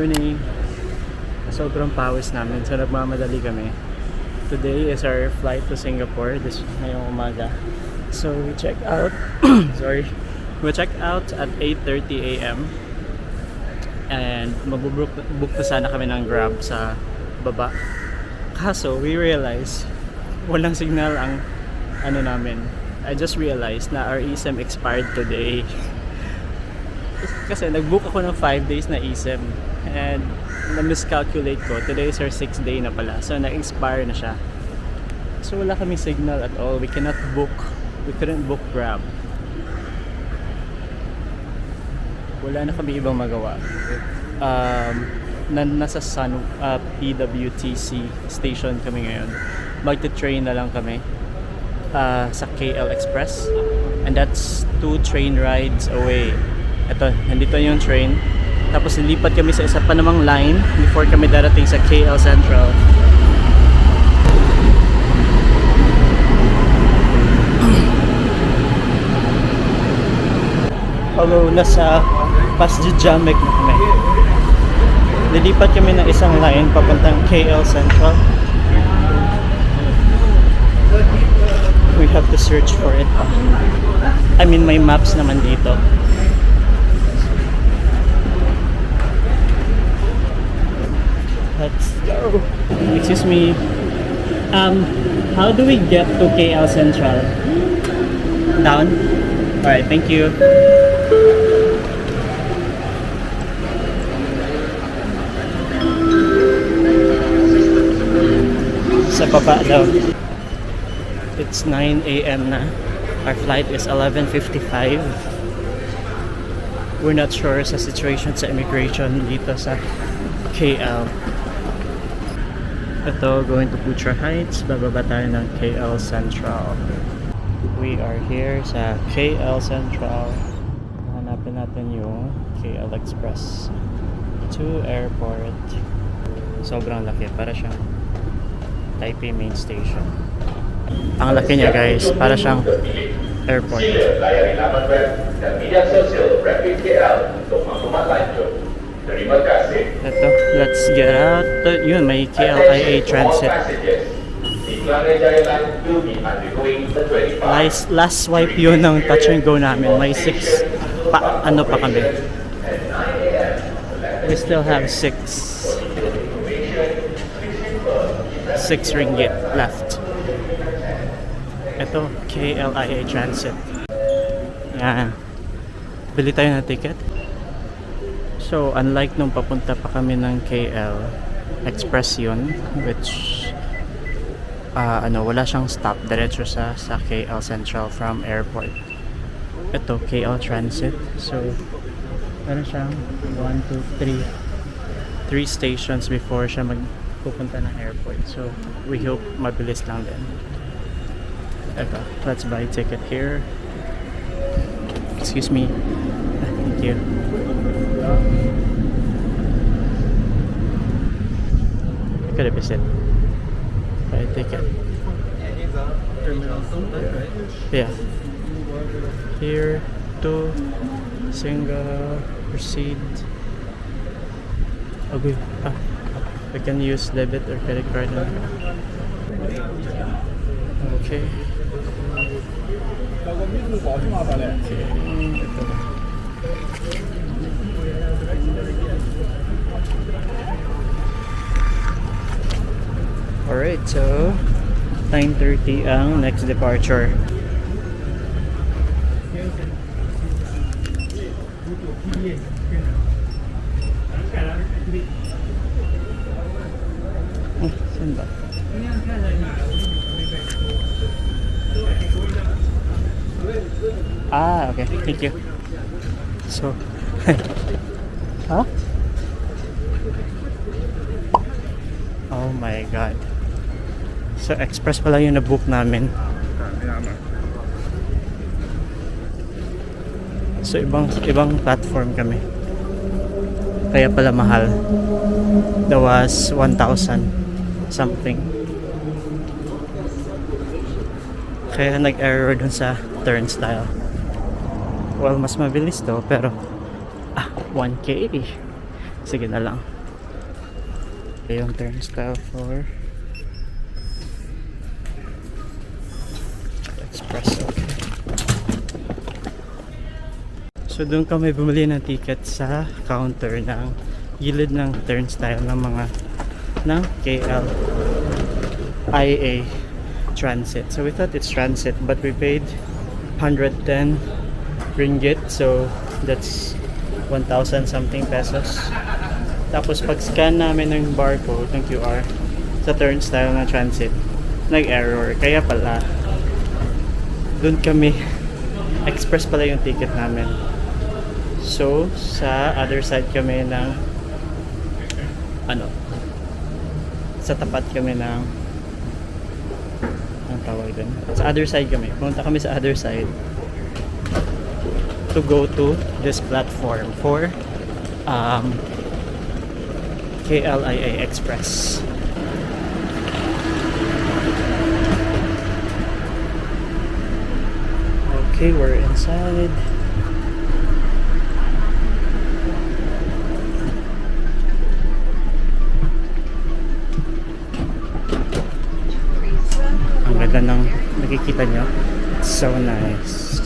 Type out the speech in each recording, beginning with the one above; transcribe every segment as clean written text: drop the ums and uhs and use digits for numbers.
morning. Sobrang pawis namin, so nagmamadali kami. Today is our flight to Singapore ngayong umaga. So we check out sorry. We check out at 8:30 AM. And mabubook na sana kami ng Grab sa baba. Kaso we realize walang signal ang ano namin. I just realized na our eSIM expired today. Kasi nag-book ako ng 5 days na eSIM and na-miscalculate ko. Today is our 6th day na pala. So na-expire na siya. So wala kami signal at all. We couldn't book Grab. Wala na kami ibang magawa. Nasa PWTC station kami ngayon. Magte-train na lang kami sa KL Express. And that's 2 train rides away. Ito, nandito yung train. Tapos nilipat kami sa isa pa namang line before kami darating sa KL Central. Although nasa Pasjid Jamek na kami. Nilipat kami ng isang line papuntang KL Central. We have to search for it. I mean, may maps naman dito. Let's go. Excuse me. How do we get to KL Central? Down? Alright, thank you. Sa baba daw. It's 9 AM na. Our flight is 11:55. We're not sure sa situation sa immigration dito sa KL. Ito, going to Putra Heights. Bababa tayo ng KL Central. We are here sa KL Central. Hanapin natin yung KL Express to airport. Sobrang laki. Para siyang Taipei Main Station. Ang laki niya, guys. Para siyang airport. Ito, let's get out. Yun, may KLIA Transit. Last swipe yun ng touch and go namin. May 6 pa kami. We still have 6 ringgit left. Ito, KLIA Transit. Yan. Bili tayo ng ticket. So, unlike nung papunta pa kami ng KL Express yun, which wala siyang stop diretso sa KL Central from airport. Ito, KL Transit. So, meron siyang 1, 2, 3 stations before siya magpupunta ng airport. So, we hope mabilis lang din. Ito, let's buy ticket here. Excuse me. Thank you. Could have been buy a ticket. Yeah. Here to Singapore. Proceed. Okay. We can use debit or credit card. Okay. Alright, so 9:30 ang next departure. Saan ba? Okay. Thank you. So, huh? Oh my God. So, express pala yung na-book namin. So, ibang platform kami. Kaya pala mahal. That was 1,000 something. Kaya nag-error dun sa turnstile. Well, mas mabilis to, pero 1K. Sige na lang. Yung turnstile for express. Okay. So doon kami bumili ng ticket sa counter ng gilid ng turnstile ng KLIA Transit. So we thought it's transit, but we paid 110 ringgit, so that's 1,000 something pesos. Tapos pag scan namin ng barcode ng QR sa turnstile ng transit, nag-error. Kaya pala doon kami express pala yung ticket namin. So sa other side kami ng sa tapat kami ng ang tawag doon. Sa other side kami. Pumunta kami sa other side to go to this platform for KLIA Express. Okay, we're inside. Ang ganda ng nakikita nyo. It's so nice.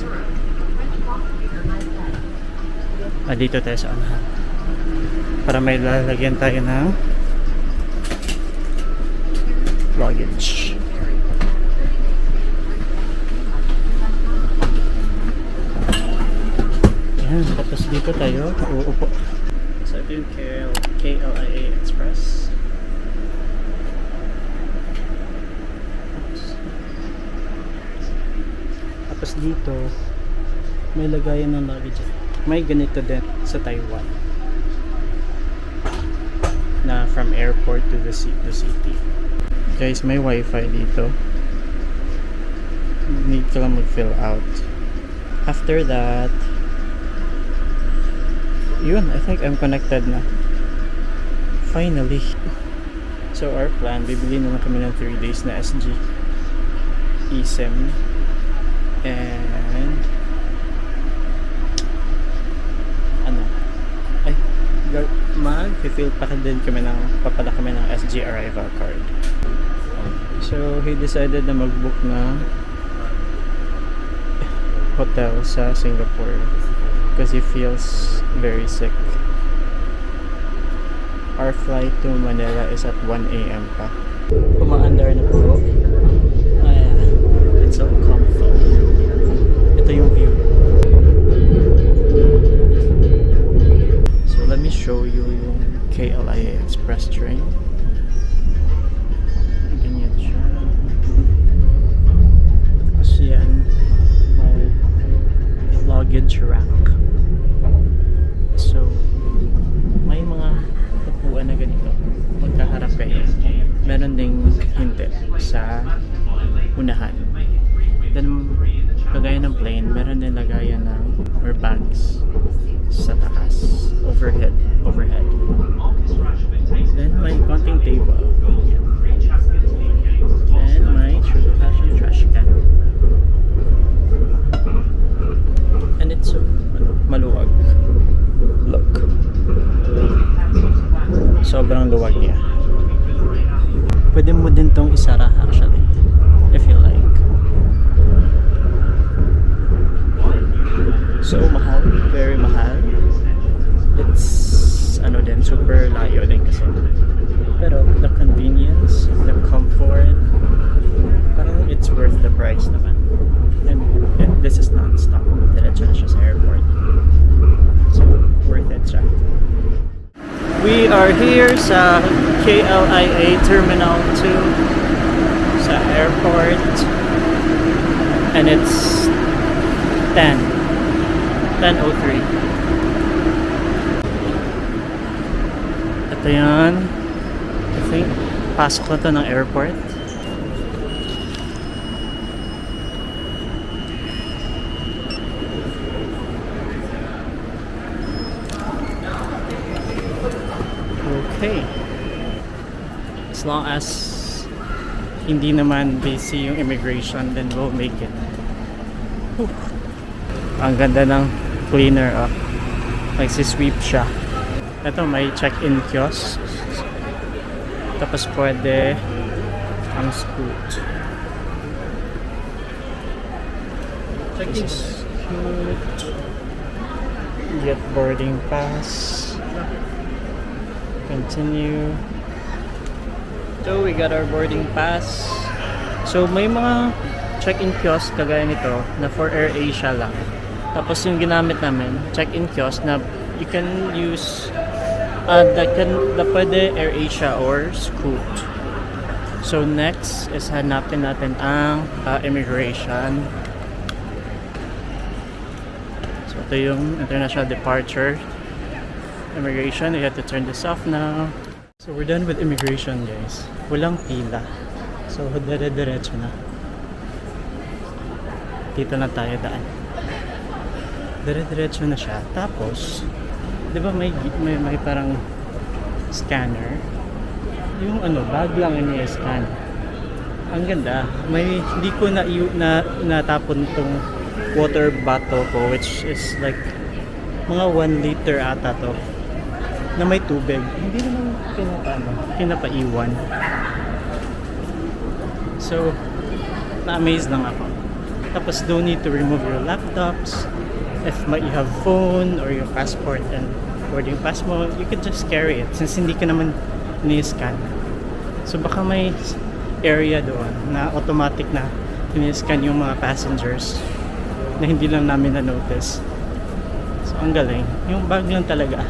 Dito tayo sa unahan. Para may lalagyan tayo ng luggage. Yan, tapos dito tayo uupo. So ito yung KLIA Express. Tapos dito may lagayan ng luggage. May ganito din sa Taiwan na from airport to the city. Guys, may wifi dito. Need ka lang mag-fill out. After that, yun, I think I'm connected na. Finally. So our plan, bibili naman kami ng 3 days na SG eSIM and mag-fill pa din kami papala kami ng SG arrival card. So he decided na mag-book na hotel sa Singapore because he feels very sick. Our flight to Manila is at 1 AM pa. Kumaandar na po. It's so comfy. Ito yung view. So let me show you yung KLIA Express train. Ganyan siya. Tapos yan, may luggage rack. So may mga upuan na ganito magkaharap kayo. Meron ding hindi sa unahan. Then kagaya ng plane, meron din lagayan ng or bags sa taas, overhead. Then may konting table. Then may trash can. And it's so maluwag. Look. Sobrang luwag niya. Pwede mo din tong isara actually, if you like. So mahal, very mahal. It's super layo din kasi. Pero the convenience, the comfort, parang it's worth the price naman. And this is non-stop. Diretso na siya sa airport. So worth it siya. We are here sa KLIA Terminal 2 sa airport. And it's 10:03. Ito yan. I think pasok na to ng airport. Okay. As long as hindi naman busy yung immigration, then we'll make it. Whew. Ang ganda ng cleaner, nagsisweep siya. Ito may check-in kiosk. Tapos pwede ang Scoot. Check-in. Scoot. Get boarding pass. Continue. So we got our boarding pass. So may mga check-in kiosk kagaya nito na for AirAsia lang. Tapos yung ginamit namin, check-in kiosk na you can use na pwede AirAsia or Scoot. So next is hanapin natin ang immigration. So ito yung international departure. Immigration, we have to turn this off now. So we're done with immigration, guys. Walang pila. So dire-diretso na. Dito na tayo daan. Dire-diretso na siya. Tapos, di ba may parang scanner? Yung bag lang yung scan. Ang ganda. Hindi ko natapon tong water bottle ko, which is like mga 1 liter ata to, na may tubig. Hindi naman pinapaiwan. So, na-amaze lang ako. Tapos, don't need to remove your laptops. If you have phone or your passport and boarding pass mo, you could just carry it since hindi ka naman ni-scan. So, baka may area doon na automatic na ni-scan yung mga passengers na hindi lang namin na-notice. So, ang galing. Yung bag lang talaga.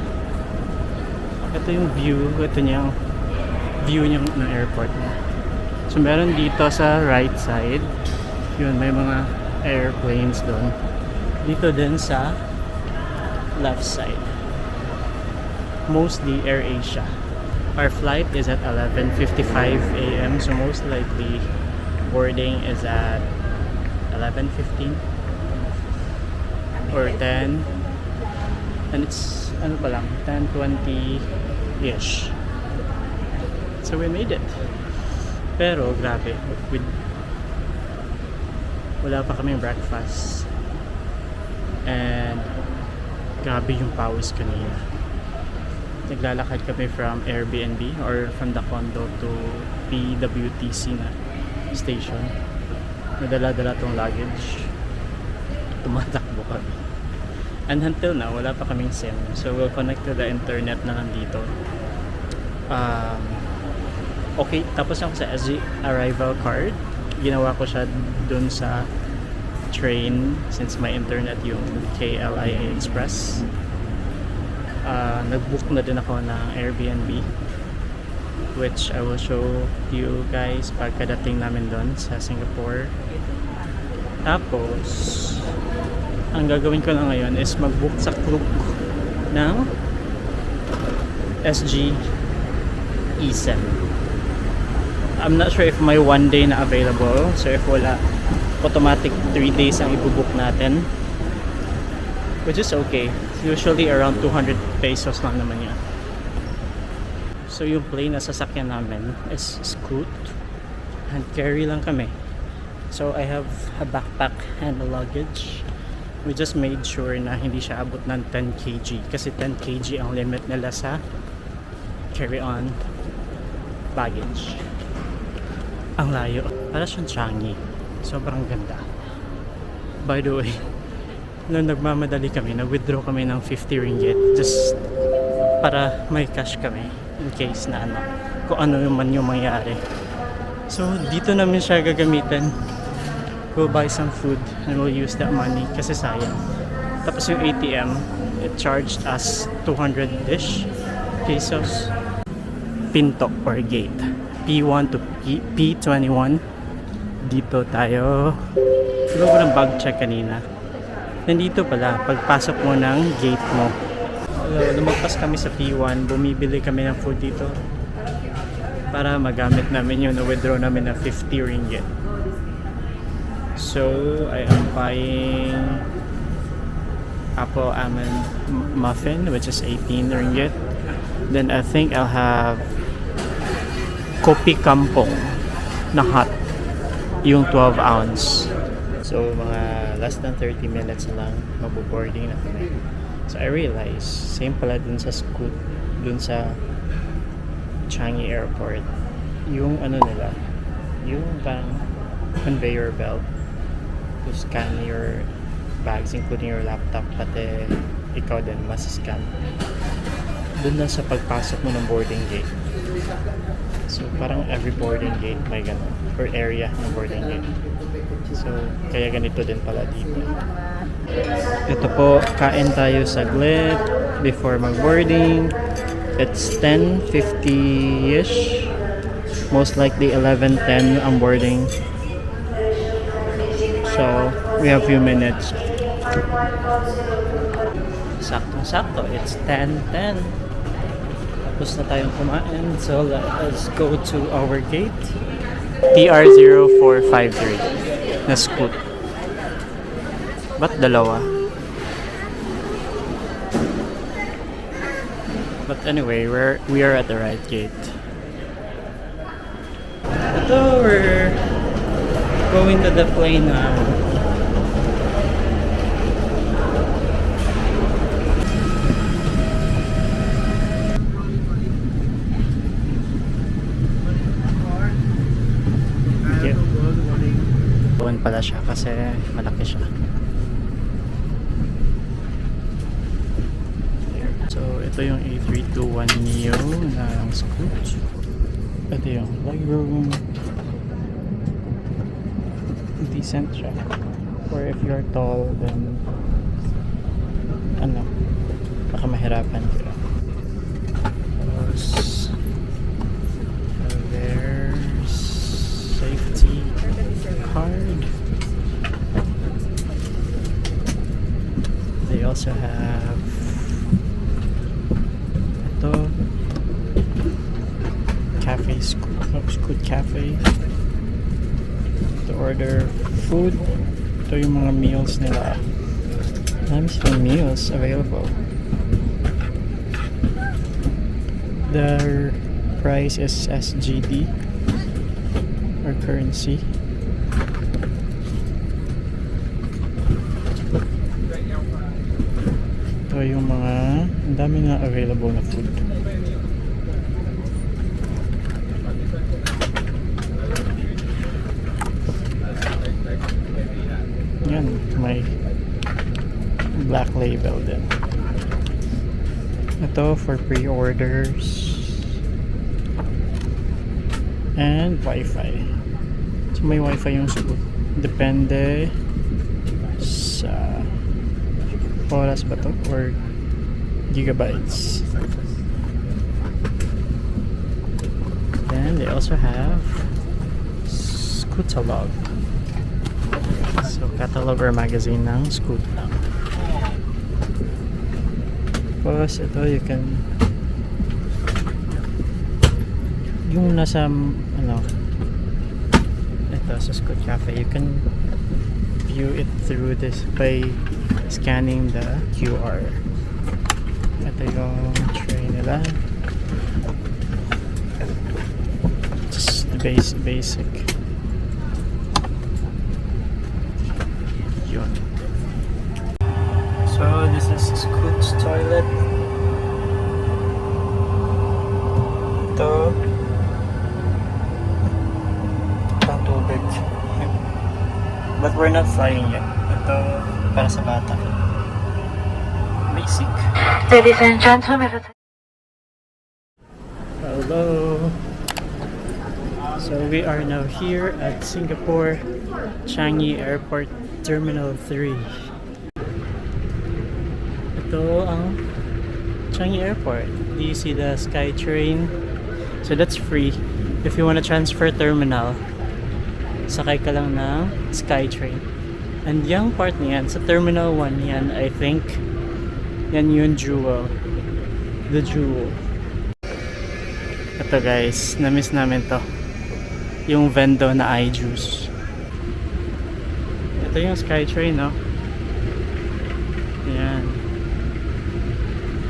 Ito yung view. Ito yung view ng airport na. So, meron dito sa right side. Yun, may mga airplanes doon. Dito din sa left side. Mostly AirAsia. Our flight is at 11:55 a.m. So, most likely boarding is at 11:15 or 10. And it's 10:20-ish. So we made it. Pero grabe, wala pa kaming breakfast. And grabe yung pawis kanina. Naglalakad kami from Airbnb or from the condo to PWTC na station. Nadala-dala tong luggage. Tumatakbo kami. And until now, wala pa kaming SIM. So, we'll connect to the internet na nandito. Okay, tapos ako sa SG arrival card. Ginawa ko siya dun sa train since may internet yung KLIA Express. Nag-book na din ako ng Airbnb, which I will show you guys pagkadating namin dun sa Singapore. Tapos, ang gagawin ko na ngayon is mag-book sa Klook ng SG eSIM. I'm not sure if may 1 day na available. So if wala, automatic 3 days ang ibubook natin, which is okay. Usually around 200 pesos lang naman yan. So yung plane na sasakyan namin is Scoot. Hand carry lang kami. So I have a backpack and a luggage. We just made sure na hindi siya abot ng 10 kg kasi 10 kg ang limit nila sa carry-on baggage. Ang layo. Para siyang Changi. Sobrang ganda. By the way, nung nagmamadali kami, nag-withdraw kami ng 50 ringgit just para may cash kami in case na kung ano man yung mangyari. So, dito namin siya gagamitin. We'll buy some food and we'll use that money kasi sayang. Tapos yung ATM, it charged us 200-ish pesos. Pinto or gate. P1 to P21. Dito tayo. Siguro ko ng bag check kanina. Nandito pala, pagpasok mo ng gate mo. Lumagpas kami sa P1, bumibili kami ng food dito para magamit namin yung na-withdraw namin na 50 ringgit. So, I am buying apple almond muffin, which is 18 ringgit. Then I think I'll have kopi kampong na hot, yung 12 ounce. So, mga less than 30 minutes lang, mabuboarding na kami. So, I realized, same pala dun sa Scoot. dun sa Changi Airport. Yung ano nila, yung parang conveyor belt to scan your bags including your laptop, pati ikaw din mas-scan dun lang sa pagpasok mo ng boarding gate. So parang every boarding gate may ganun, or area ng boarding gate. So kaya ganito din pala dito. Ito po, kain tayo saglit before mag-boarding. It's 10:50-ish. Most likely 11:10 ang boarding. So, we have few minutes. Saktong-sakto, it's 10:10. Tapos na tayong kumain. So, let us go to our gate. TR0453 na Scoot. Ba't dalawa? But anyway, we are at the right gate. So we're going to the plane now. Okay. Doon pala siya kasi malaki siya. So ito yung A321neo na Scoot. Ito yung legroom. Decent siya. Or if you're tall, then ano, baka mahirapan ka. Tapos there's safety card. They also have ito cafe, Scoot Cafe, to order food. Ito yung mga meals nila. Dami silang meals available. Their price is SGD or currency. Ito yung mga, ang dami na available na food. Yan, may black label din. Ito for pre-orders and Wi-Fi. So may Wi-Fi yung Scoot. Depende sa oras ba to or gigabytes. Then they also have Scootalog. So catalog or magazine ng Scoot lang. Tapos ito you can yung nasa ano ito sa Scoot Cafe, you can view it through this by scanning the QR. Ito yung tray nila. Just the basic. Yun. So this is Scoot's toilet. Ito tubig. But we're not flying yet. Ito para sa bata. Basic. Ladies and gentlemen, Hello. So we are now here at Singapore Changi Airport Terminal 3. Ito ang Changi Airport. Do you see the SkyTrain? So that's free. If you want to transfer terminal, sakay ka lang ng SkyTrain. And yung part niyan, sa Terminal 1 yan, I think, yan yung Jewel. The Jewel. Ito guys, na-miss namin to. Yung Vendo na iJuice. Ito yung SkyTrain, no? Yan.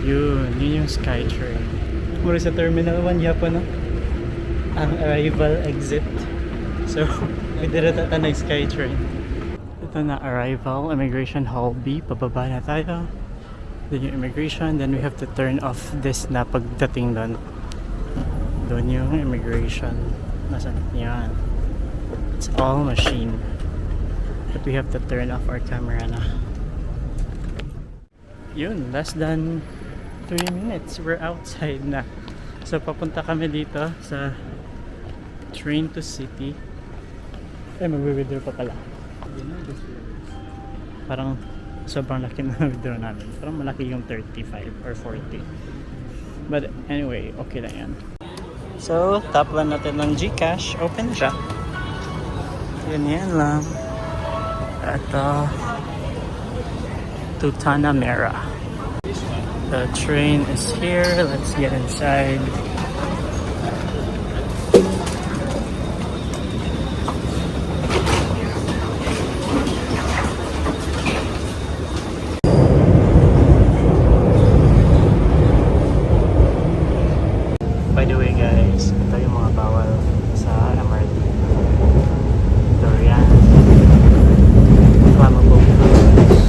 Yun yung SkyTrain. Mura sa Terminal 1, Japan, no? Ang arrival exit. So, pwede na tatanay SkyTrain. Ito na arrival, Immigration Hall B. Pababa na tayo. Then yung immigration, then we have to turn off this na pagdating doon. Doon yung immigration. Nasaan? Yan. It's all machine. But we have to turn off our camera na. Yun, less than 3 minutes. We're outside na. So papunta kami dito sa train to city. Magwi-withdraw pa pala. Parang sobrang laki na withdraw namin. Parang malaki yung 35 or 40. But anyway, okay lang yan. So, tap lang natin ng GCash. Open na siya. Yan lang. Ito. to Tanamera. The train is here. Let's get inside. By the way guys, ito yung mga bawal sa MRT. Durian, flammable foods,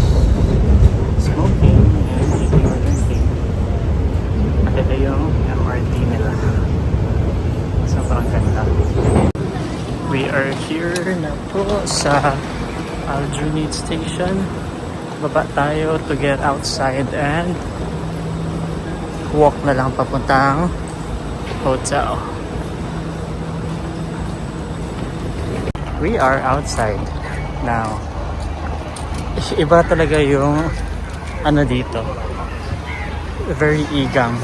smoking, and eating or drinking. At ito yung MRT nila. Sobrang ganda. We are here na po sa Aljunied Station. Baba tayo to get outside and walk na lang papuntang hotel. We are outside now. Iba talaga yung ano dito. Very igang.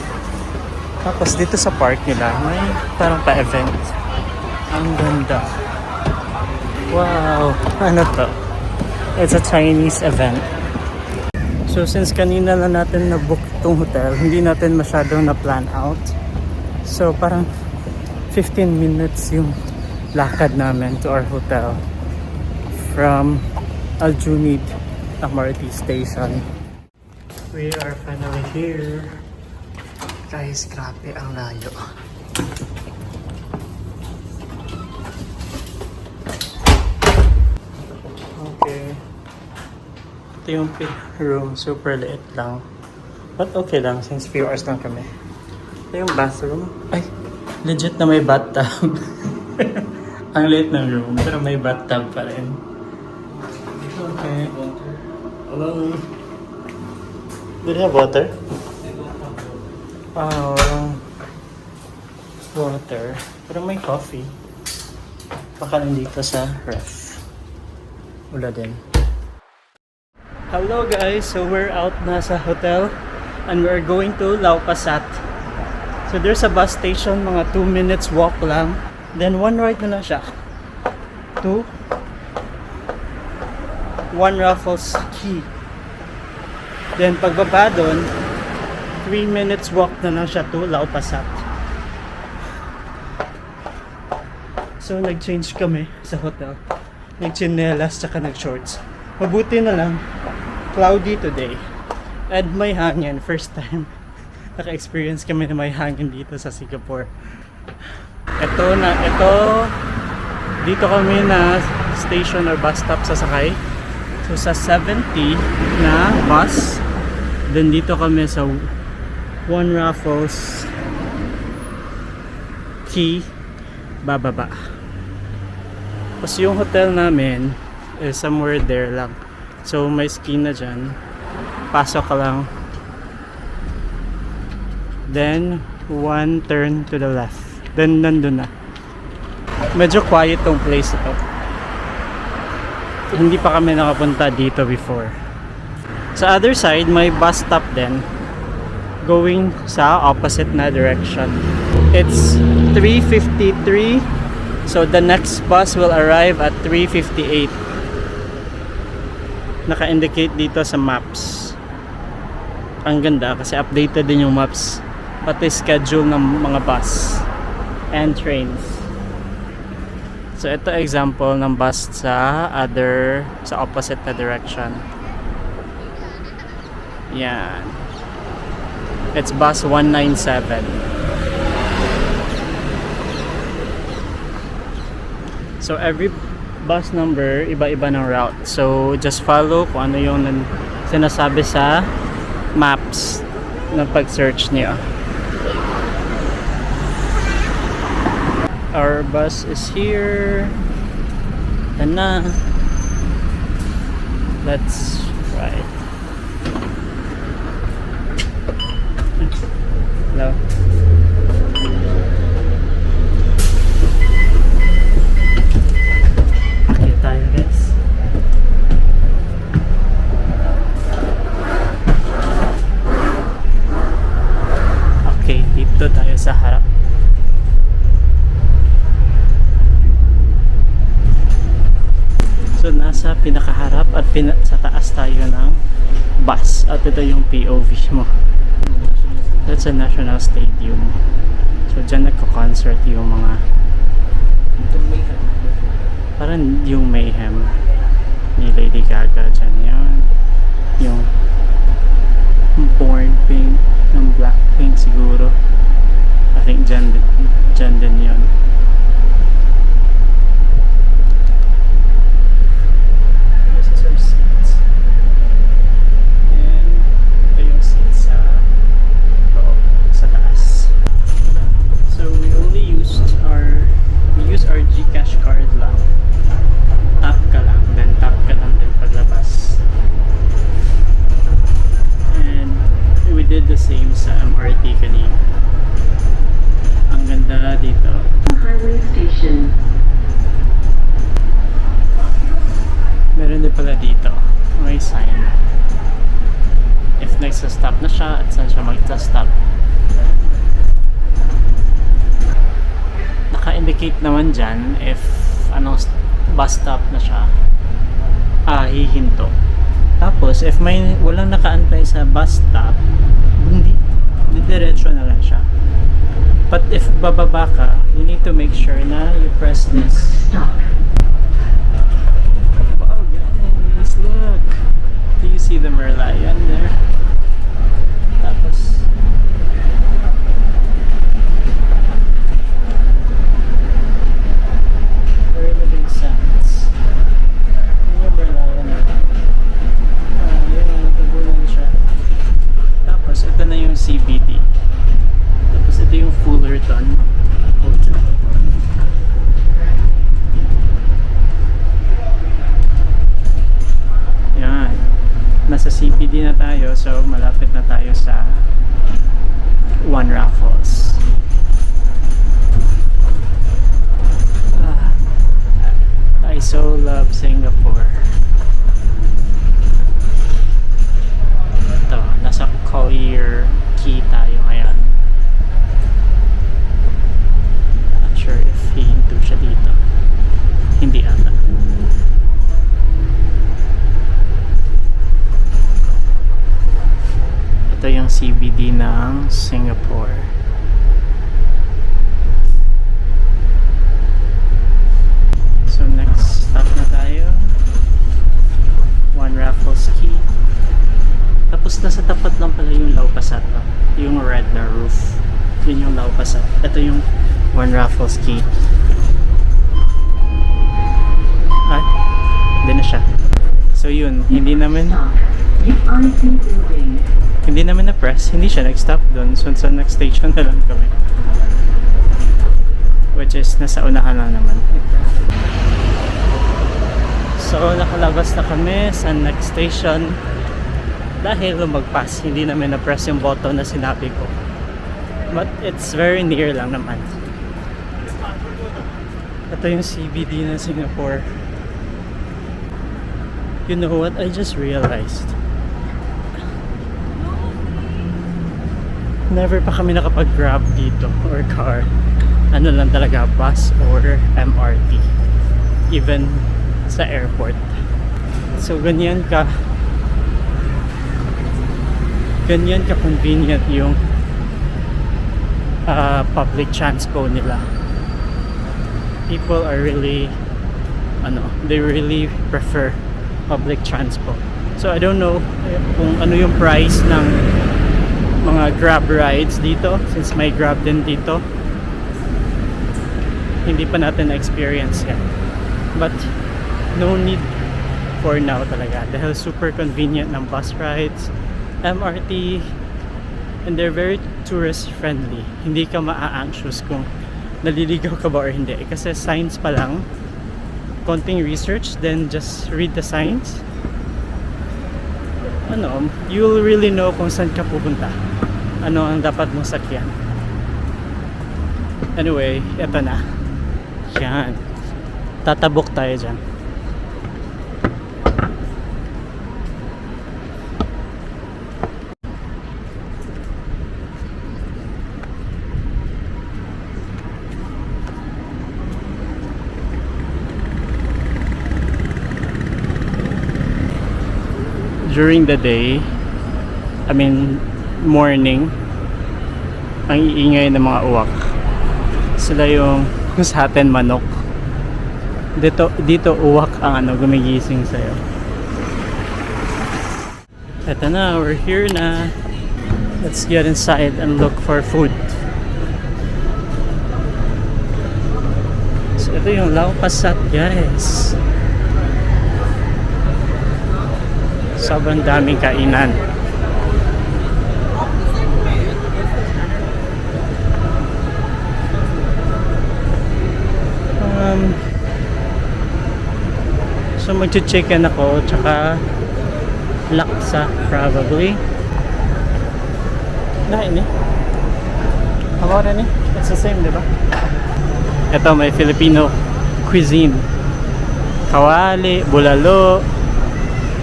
Tapos dito sa park nila, may parang pa-event. Ang ganda. Wow! Ano to? It's a Chinese event. So since kanina lang natin na-book tong hotel, hindi natin masyadong na-plan out. So parang 15 minutes yung lakad namin to our hotel from Aljunied MRT station. We are finally here. Guys, grabe ang layo. Okay. Ito yung room, super liit lang. But okay lang since few hours lang kami. Ito yung bathroom. Ay, legit na may bathtub. Ang liit ng room, pero may bathtub pa rin. Okay. Hello. Do they have water? Oh, water. Pero may coffee. Baka nandito sa ref. Wala din. Hello guys, so we're out na sa hotel and we're going to Lau Pa Sat. So there's a bus station, mga 2 minutes walk lang. Then one right na lang siya to One Raffles Quay. Then pagbaba doon, 3 minutes walk na lang siya to Lau Pa Sat. So nag-change kami sa hotel. Nag-chinelas tsaka nag-shorts. Mabuti na lang, cloudy today. And may hangin, first time naka-experience kami na may hangin dito sa Singapore. Dito kami na station or bus stop sasakay. So sa 70 na bus, then dito kami sa One Raffles Quay bababa. Tapos yung hotel namin is somewhere there lang. So may skin na dyan. Pasok ka lang. Then one turn to the left. Then nandun na. Medyo quiet tong place ito. Hindi pa kami nakapunta dito before. Sa other side, may bus stop din. Going sa opposite na direction. It's 3:53. So the next bus will arrive at 3:58. Naka-indicate dito sa maps. Ang ganda kasi updated din yung maps. Pati schedule ng mga bus and trains. So ito example ng bus sa opposite na direction. Yan. It's bus 197. So every bus number iba-iba ng route. So just follow kung ano yung sinasabi sa maps ng pag-search niyo. Our bus is here. Yan na. Let's ride. Hello. Okay tayo guys. Okay, dito tayo sa harap. So nasa pinakaharap at sa taas tayo ng bus at ito yung POV mo. That's a national stadium. So dyan nagko-concert yung mga parang yung Mayhem ni Lady Gaga dyan yan. Yung Born Pink ng Blackpink siguro. I think dyan din yun. Gcash card lang. Tap ka lang, then tap ka lang din paglabas. And we did the same sa MRT kanina. Ang ganda dito. Highway station. Meron din pala dito. May sign. If nagsa-stop na siya at saan siya magsa-stop. Naka-indicate naman dyan if anong bus stop na siya hihinto. Tapos if may walang nakaantay sa bus stop, hindi diretso na lang siya. But if bababa ka, you need to make sure na you press this. Wow guys, look! Do you see the Merlion there? Tapos ito na yung CBD. Tapos ito yung Fullerton. Yan. Nasa CBD na tayo, so malapit na tayo sa One Raffles. I so love Singapore. Ito, nasa Collier Quay tayo ngayon. Not sure if hihinto siya dito. Hindi ata. Ito yung CBD ng Singapore. So next stop na tayo. One Raffles Quay. Tapos nasa tapat lang pala yung Lau Pa Sat, yung red na roof. Yun yung Lau Pa Sat. Ito yung One Raffles Quay. Ay, hindi na siya. So yun, hindi namin na press, hindi siya nag-stop doon. So sa next station na lang kami. Which is nasa unahan lang naman. So nakalabas na kami sa next station. Dahil lumagpas, hindi namin na-press yung button na sinabi ko. But it's very near lang naman. Ito yung CBD ng Singapore. You know what? I just realized. Never pa kami nakapag-grab dito or car. Ano lang talaga, bus or MRT. Even sa airport. So ganyan ka convenient yung public transport nila. People are really they really prefer public transport. So I don't know kung ano yung price ng mga Grab rides dito, since may Grab din dito. Hindi pa natin na-experience yan. But no need for now talaga dahil super convenient ng bus rides. MRT, and they're very tourist friendly. Hindi ka maa-anxious kung naliligaw ka ba or hindi. Kasi signs pa lang, konting research, then just read the signs. You'll really know kung saan ka pupunta. Ano ang dapat mong sakyan. Anyway, eto na. Yan. Tatabok tayo dyan. During the day, morning, ang iingay ng mga uwak. Sila yung sa atin manok. Dito uwak ang gumigising sa'yo. Eto na, we're here na. Let's get inside and look for food. So ito yung Lau Pa Sat, guys. Sobrang daming kainan. So magche-chicken ako tsaka laksa probably. Na ini. How about ini? It's the same, diba? Ito may Filipino cuisine. Kawali, bulalo,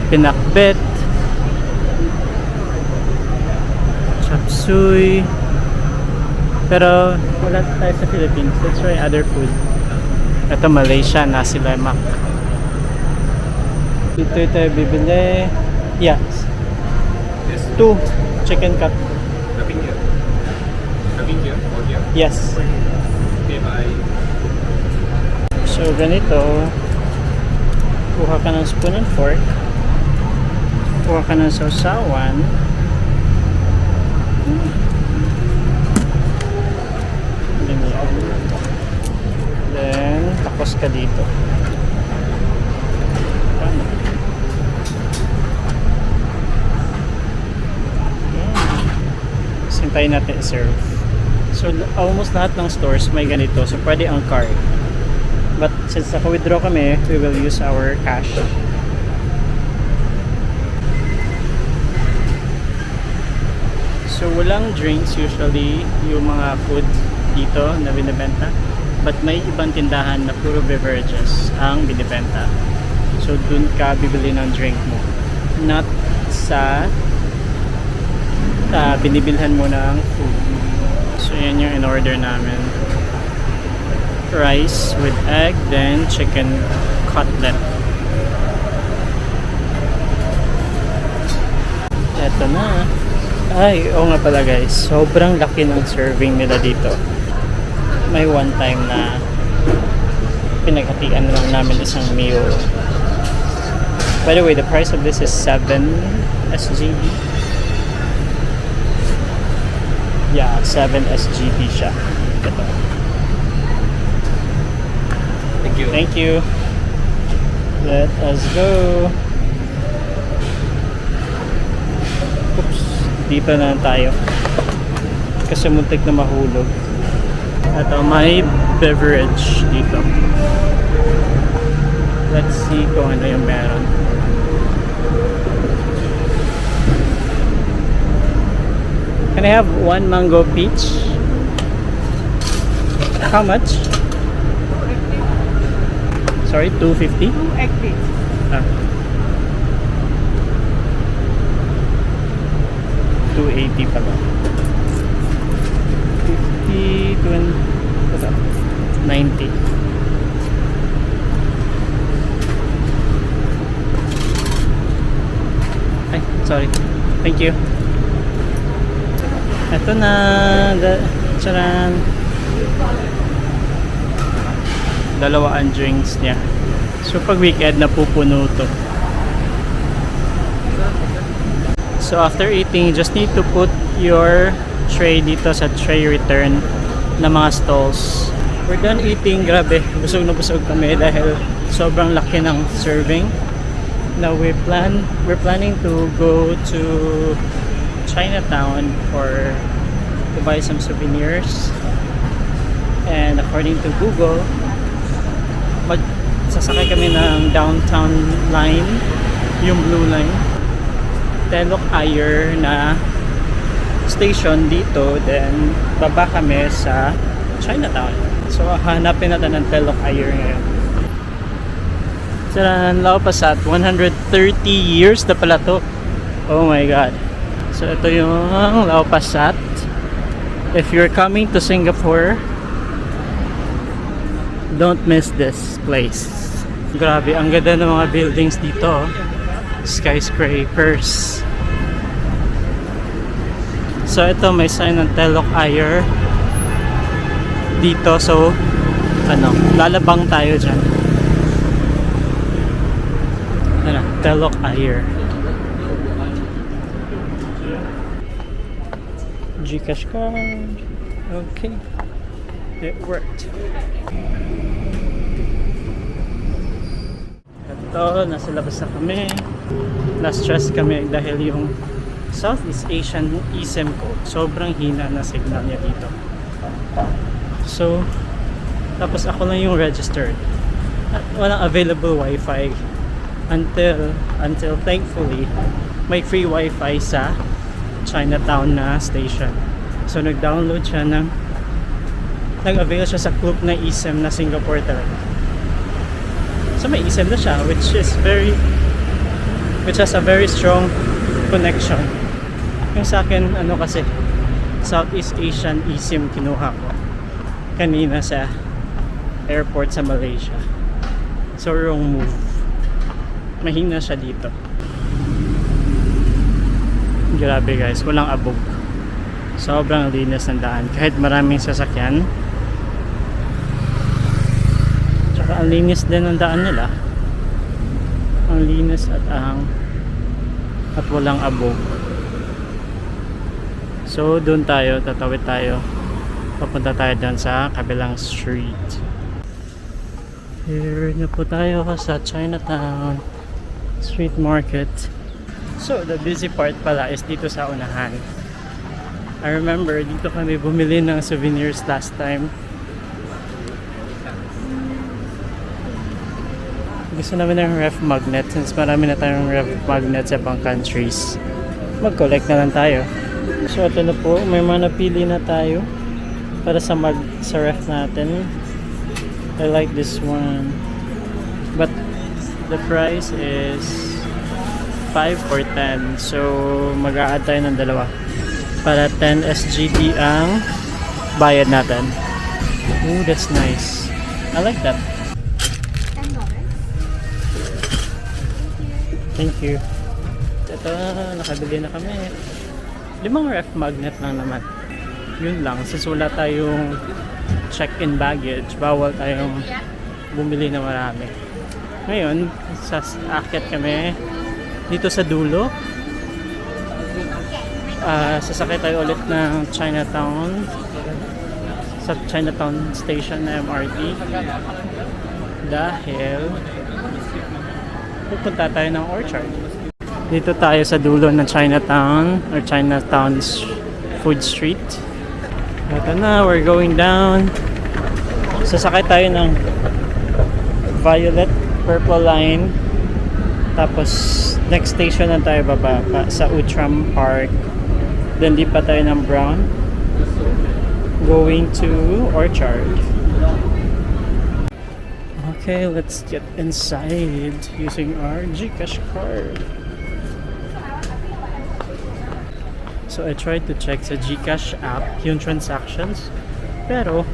pinakbet, chop suey. Pero wala tayo sa Philippines. Let's try other food. Ito Malaysia, nasi lemak. Dito tayo bibili. Yes. Yes. 2 chicken cut. Nothing here. Nothing here. Or here. Yes. Okay, bye. So ganito. Kuha ka ng spoon and fork. Kuha ka ng sausawan. Then, tapos ka dito. Paano? Sintayin natin i-serve. So, almost lahat ng stores may ganito. So, pwede ang card. But, since naka-withdraw kami, we will use our cash. So, walang drinks usually yung mga food dito na binibenta. But may ibang tindahan na puro beverages ang binibenta. So, dun ka bibili ng drink mo. Not sa binibilhan mo ng food. So, yan yung in-order namin. Rice with egg, then chicken cutlet. Eto na. Ay, oo nga pala guys. Sobrang laki ng serving nila dito. May one time na pinaghatian lang namin isang meal. By the way, the price of this is 7 SGD. Yeah, 7 SGD siya. Ito. Thank you. Thank you. Let us go. Oops. Dito na tayo. Kasi muntik na mahulog. Ito, may beverage dito. Let's see kung ano yung meron. Can I have one mango peach? How much? Sorry, 250? 2 egg peach. Ah. 280 pala. 50, 20, what's up? 90. Ay, sorry. Thank you. Ito na. Charan. Dalawa ang drinks niya. So pag weekend napupuno to. So after eating, you just need to put your tray dito sa tray return na mga stalls. We're done eating. Grabe, busog na busog kami dahil sobrang laki ng serving. Now we're planning to go to Chinatown to buy some souvenirs. And according to Google, sasakay kami ng downtown line, yung blue line. Telok Ayer na station dito, then baba kami sa Chinatown. So hanapin natin ng Telok Ayer ngayon. Tara, Lao Pasat, 130 years na pala to. Oh my god. So ito yung Lao Pasat. If you're coming to Singapore, don't miss this place. Grabe, ang ganda ng mga buildings dito. Skyscrapers. So ito may sign ng Telok Ayer dito, so lalabang tayo dyan. Ano, Telok Ayer. Gcash card. Okay, it worked. Ito, nasa labas na kami. Na-stress kami dahil yung Southeast Asian eSIM ko, sobrang hina na signal niya dito. So, tapos ako lang yung registered. At walang available wifi until thankfully may free wifi sa Chinatown na station. So, nag-download siya nag-avail siya sa group na eSIM na Singapore talaga. So, may eSIM na siya, which has a very strong connection. Yung sa akin, kasi Southeast Asian eSIM kinuha ko kanina sa airport sa Malaysia. So wrong move. Mahina siya dito. Grabe guys, walang abog. Sobrang linis ng daan. Kahit maraming sasakyan. Tsaka ang linis din ng daan nila. Ang linis at walang abog. So doon tayo, tatawid tayo. Papunta tayo doon sa kabilang street. Here na po tayo sa Chinatown Street Market. So the busy part pala is dito sa unahan. I remember dito kami bumili ng souvenirs last time. Gusto namin ng ref magnet, since marami na tayong ref magnet sa ibang countries. Mag-collect na lang tayo. So ito na po, may mga napili na tayo para sa ref natin. I like this one, but the price is 5 or 10, so mag-a-add tayo ng dalawa para 10 SGD ang bayad natin. Oh, that's nice. I like that. Thank you. Ito, nakabili na kami. 5 ref magnet lang naman. Yun lang, since wala tayong check-in baggage, bawal tayong bumili na marami. Ngayon, aakyat kami dito sa dulo. Sasakay tayo ulit ng Chinatown, sa Chinatown Station na MRT, dahil pupunta tayo ng Orchard. Dito tayo sa dulo ng Chinatown or Chinatown Food Street. Ito na, we're going down. Sasakay tayo ng Violet Purple Line. Tapos next station na tayo bababa sa Outram Park. Then di pa tayo ng Brown. Going to Orchard. Okay, let's get inside using our Gcash card. So I tried to check sa Gcash app yung transactions, pero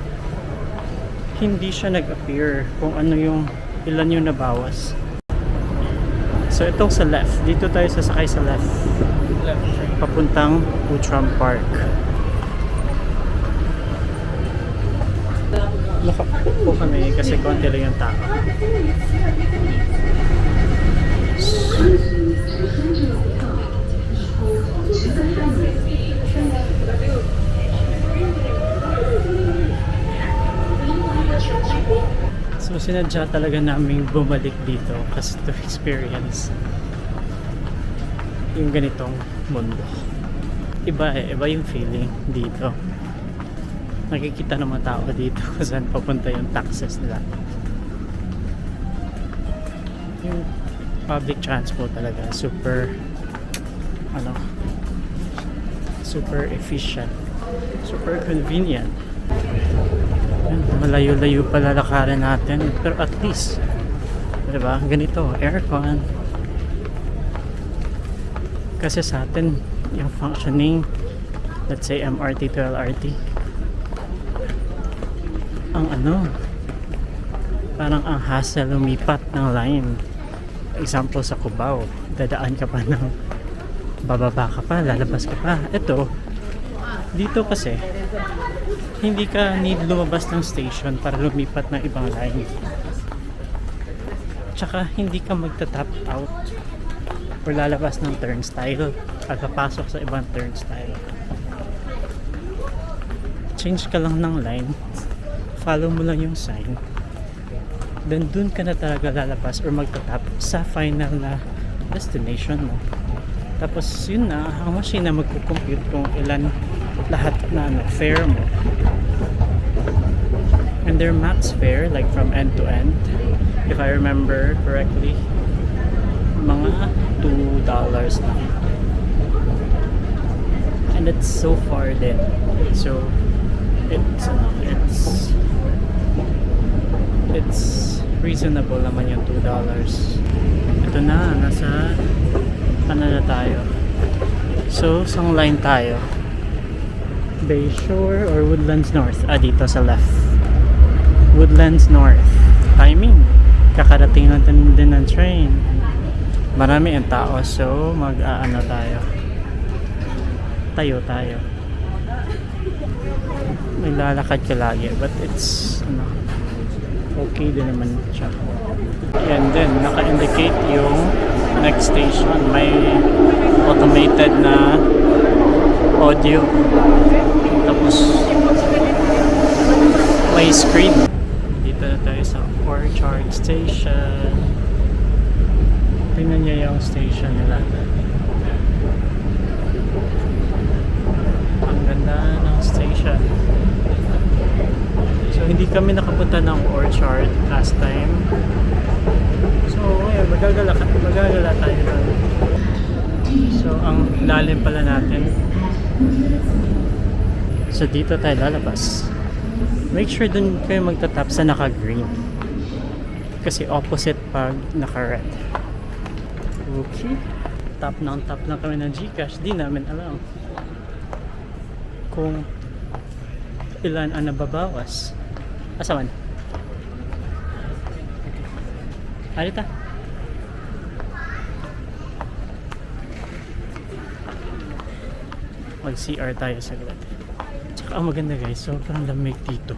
hindi siya nag-appear kung ano yung ilan yung nabawas. So itong sa left, dito tayo sasakay sa left, papuntang Outram Park. Nakapukpo kami kasi konti lang yung tao. So sinadya talaga naming bumalik dito kasi to experience yung ganitong mundo. iba yung feeling dito. Nakikita ng mga tao dito kung saan papunta yung taxes nila. Yung public transport talaga super super efficient, super convenient. Yan, malayo-layo pa lalakarin natin, pero at least diba ganito, aircon. Kasi sa atin yung functioning, let's say MRT to LRT, ang parang ang hassle lumipat ng line. Example sa Cubao, dadaan ka pa ng bababa ka pa, lalabas ka pa. Ito, dito kasi hindi ka need lumabas ng station para lumipat ng ibang line. Tsaka hindi ka magta-tap out or lalabas ng turnstile at papasok sa ibang turnstile. Change ka lang ng line, follow mo lang yung sign, then dun ka na talaga lalabas or magta-tap sa final na destination mo. Tapos yun na, ang machine na magkukompute kung ilan lahat na fare mo. And their max fare, like from end to end, if I remember correctly, mga $2 lang. And it's so far din. So it's reasonable naman yung $2. Ito na, nasa na tayo. So, saan line tayo? Bayshore or Woodlands North? Dito sa left. Woodlands North. Timing. Kakarating natin din ng train. Marami ang tao. So, tayo. Tayo. May lalakad ka lagi. But it's, okay din naman siya. And then, naka-indicate yung next station. May automated na audio. Tapos, may screen. Dito na tayo sa Orchard Station. Tingnan niyo yung station nila. Ang ganda ng station. So, hindi kami nakapunta ng Orchard last time. So, ngayon, magagala tayo lang. So, ang lalim pala natin. So, dito tayo lalabas. Make sure dun kayo magtatap sa naka-green. Kasi opposite pag naka-red. Okay. Tap lang kami ng GCash. Di namin alam kung ilan ang nababawas. Asaman? Alita? Mag-CR tayo saglit. Tsaka ang maganda guys, sobrang lamig dito.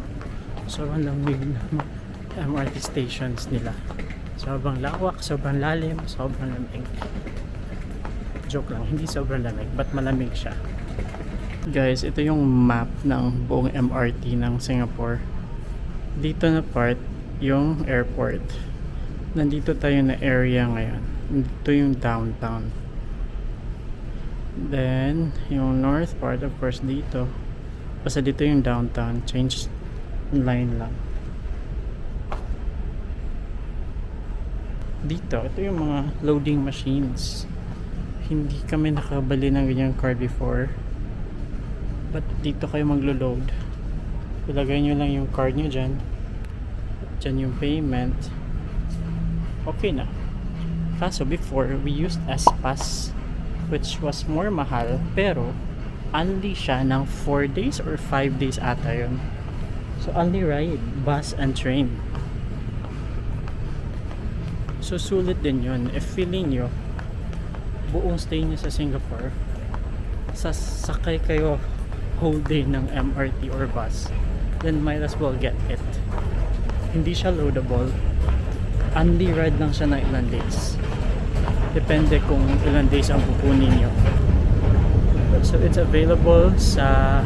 Sobrang lamig ng MRT stations nila. Sobrang lawak, sobrang lalim, sobrang lamig. Joke lang, hindi sobrang lamig, but malamig siya. Guys, ito yung map ng buong MRT ng Singapore. Dito na part yung airport. Nandito tayo na area ngayon. Dito yung downtown. Then, yung north part, of course, dito. Basta dito yung downtown. Change line lang. Dito, ito yung mga loading machines. Hindi kami nakabali ng ganyang car before. But dito kayo maglo-load. Ilagay nyo lang yung card nyo dyan. Dyan yung payment. Okay na. Kaso before, we used S-Pass, which was more mahal, pero only siya ng 4 days or 5 days ata yun. So only ride bus and train. So sulit din yun. If feeling nyo buong stay nyo sa Singapore, sasakay kayo whole day ng MRT or bus, then might as well get it. Hindi siya loadable. Only ride lang siya ng ilang days. Depende kung ilang days ang pupunin nyo. So it's available sa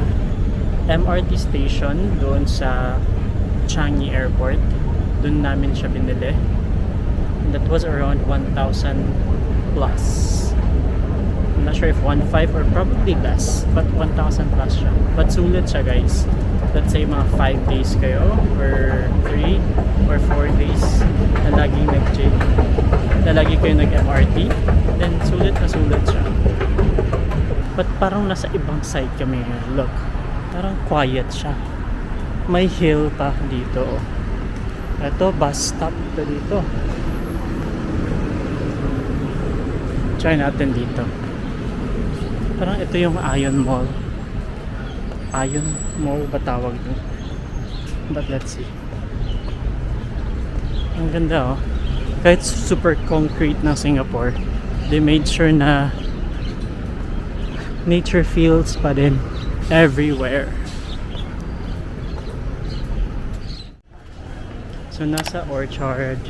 MRT station doon sa Changi Airport. Doon namin siya binili. And that was around 1,000 plus. I'm not sure if 1.5 or probably less, but 1,000 plus siya. But sulit siya guys. Let's say mga 5 days kayo or 3 or 4 days na laging na lagi kayo nag-MRT, then sulit na sulit siya. But parang nasa ibang side kami ngayon. Look, parang quiet siya. May hill pa dito. Ito, bus stop ito dito. Try natin dito. Parang ito yung Ion Mall. Ion Mall ba tawag dun? But let's see. Ang ganda oh. Kahit super concrete ng Singapore, they made sure na nature feels pa din everywhere. So nasa Orchard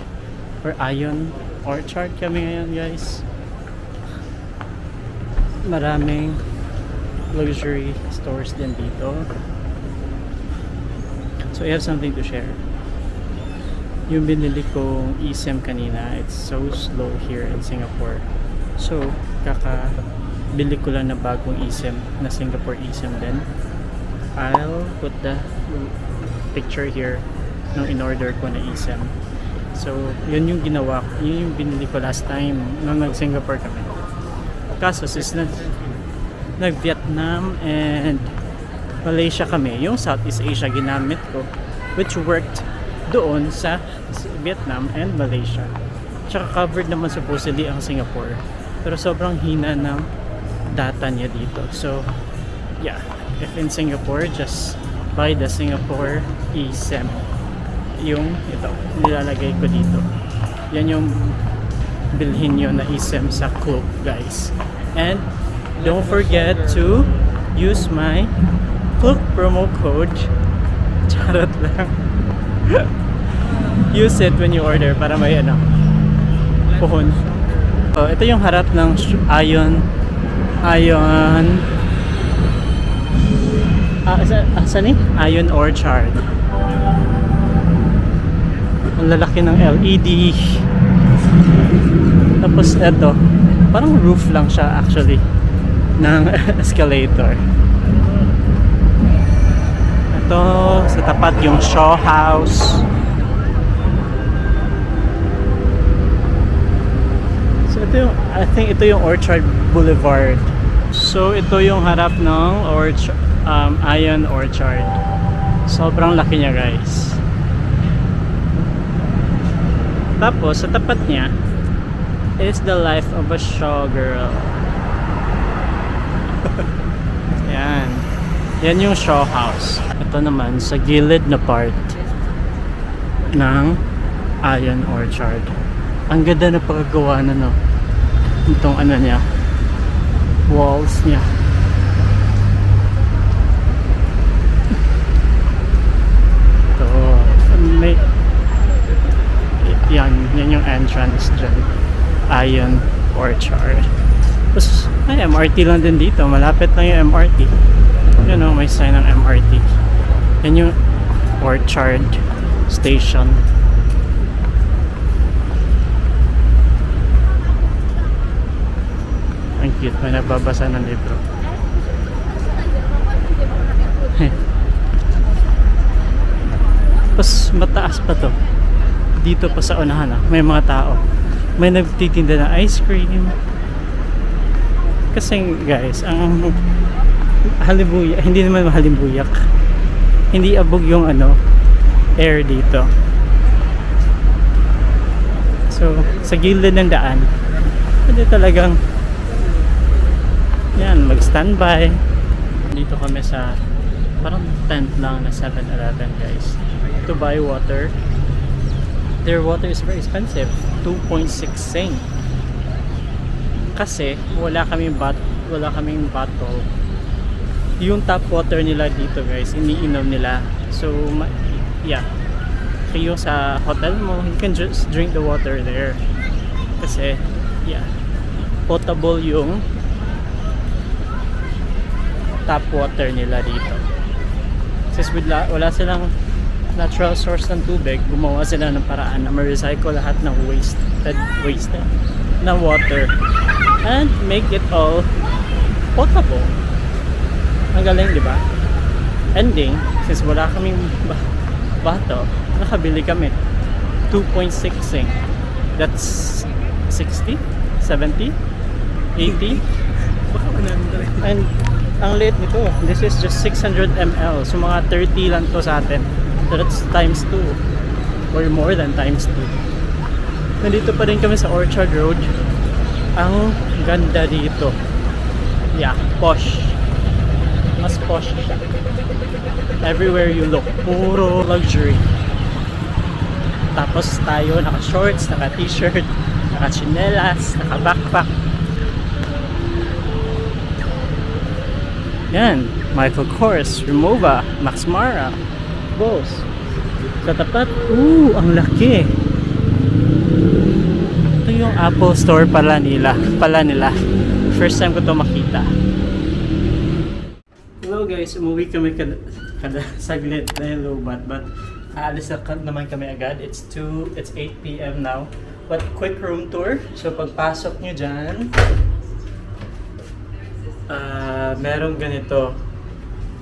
or Ion Orchard kami ngayon guys. Maraming luxury stores din dito. So I have something to share. Yung binili kong eSIM kanina, it's so slow here in Singapore. So kakabili ko lang na bagong eSIM na Singapore eSIM din. I'll put the picture here nung in-order ko na eSIM. So yun yung ginawa ko, yun yung binili ko last time nung nag-Singapore kami. Kaso since nag-Vietnam and Malaysia kami, yung Southeast Asia ginamit ko, which worked doon sa Vietnam and Malaysia. Tsaka covered naman supposedly ang Singapore, pero sobrang hina ng data niya dito. So yeah, if in Singapore, just buy the Singapore eSIM. Yung ito, nilalagay ko dito. Yan yung bilhin nyo na eSIM sa Klook guys. And don't forget to use my Klook promo code. Charot lang. Use it when you order para may puhon. Oh, ito yung harap ng Ion saan eh? Ion Orchard. Ang lalaki ng LED. Tapos eto, parang roof lang siya actually ng escalator. Ito sa tapat yung Shaw House. So ito yung, I think ito yung Orchard Boulevard. So ito yung harap ng Ion Orchard. Sobrang laki niya guys. Tapos sa tapat niya is the life of a showgirl. Yan. Yan yung Shaw House. Ito naman sa gilid na part ng Ion Orchard. Ang ganda na pagkagawa na itong niya, walls niya. Ito may yan yung entrance dyan. Ion Orchard. Tapos may MRT lang din dito, malapit lang yung MRT. You know, may sign ng MRT. Yan yung Orchard Station. Ang cute, may nagbabasa ng libro. Tapos mataas pa to. Dito pa sa unahan may mga tao. May nagtitinda ng ice cream. Kasi guys, ang halimbuyak, hindi naman mahalimbuyak. Hindi abog yung air dito. So, sa gilid ng daan, pwede talagang yan, mag-standby. Dito kami sa parang tent lang na 7-Eleven guys. To buy water. Their water is very expensive. 2.6 sing. Kasi wala kaming bottle. Yung tap water nila dito guys, iniinom nila. So yeah, kayo sa hotel mo, you can just drink the water there. Kasi yeah, potable yung tap water nila dito. Since wala silang natural source ng tubig, gumawa sila ng paraan na ma-recycle lahat ng wasted na water and make it all potable. Ang galing, di ba? Ending, since wala kaming bato, nakabili kami. 2.6 That's 60? 70? 80? Baka 100. And ang liit nito, this is just 600 ml. So mga 30 lang to sa atin. So that's times 2. Or more than times 2. Nandito pa rin kami sa Orchard Road. Ang ganda dito. Yeah, posh. Mas posh siya. Everywhere you look, puro luxury. Tapos tayo naka-shorts, naka-t-shirt, naka-chinelas, naka-backpack. Yan, Michael Kors, Remova, Max Mara, Boss. Sa tapat, ang laki. Ito yung Apple Store pala nila. First time ko to makita. Hello guys, umuwi kami kada saglit dahil low-bat, but aalis naman kami agad. It's 8 p.m. now. But quick room tour. So pagpasok nyo dyan, merong ganito.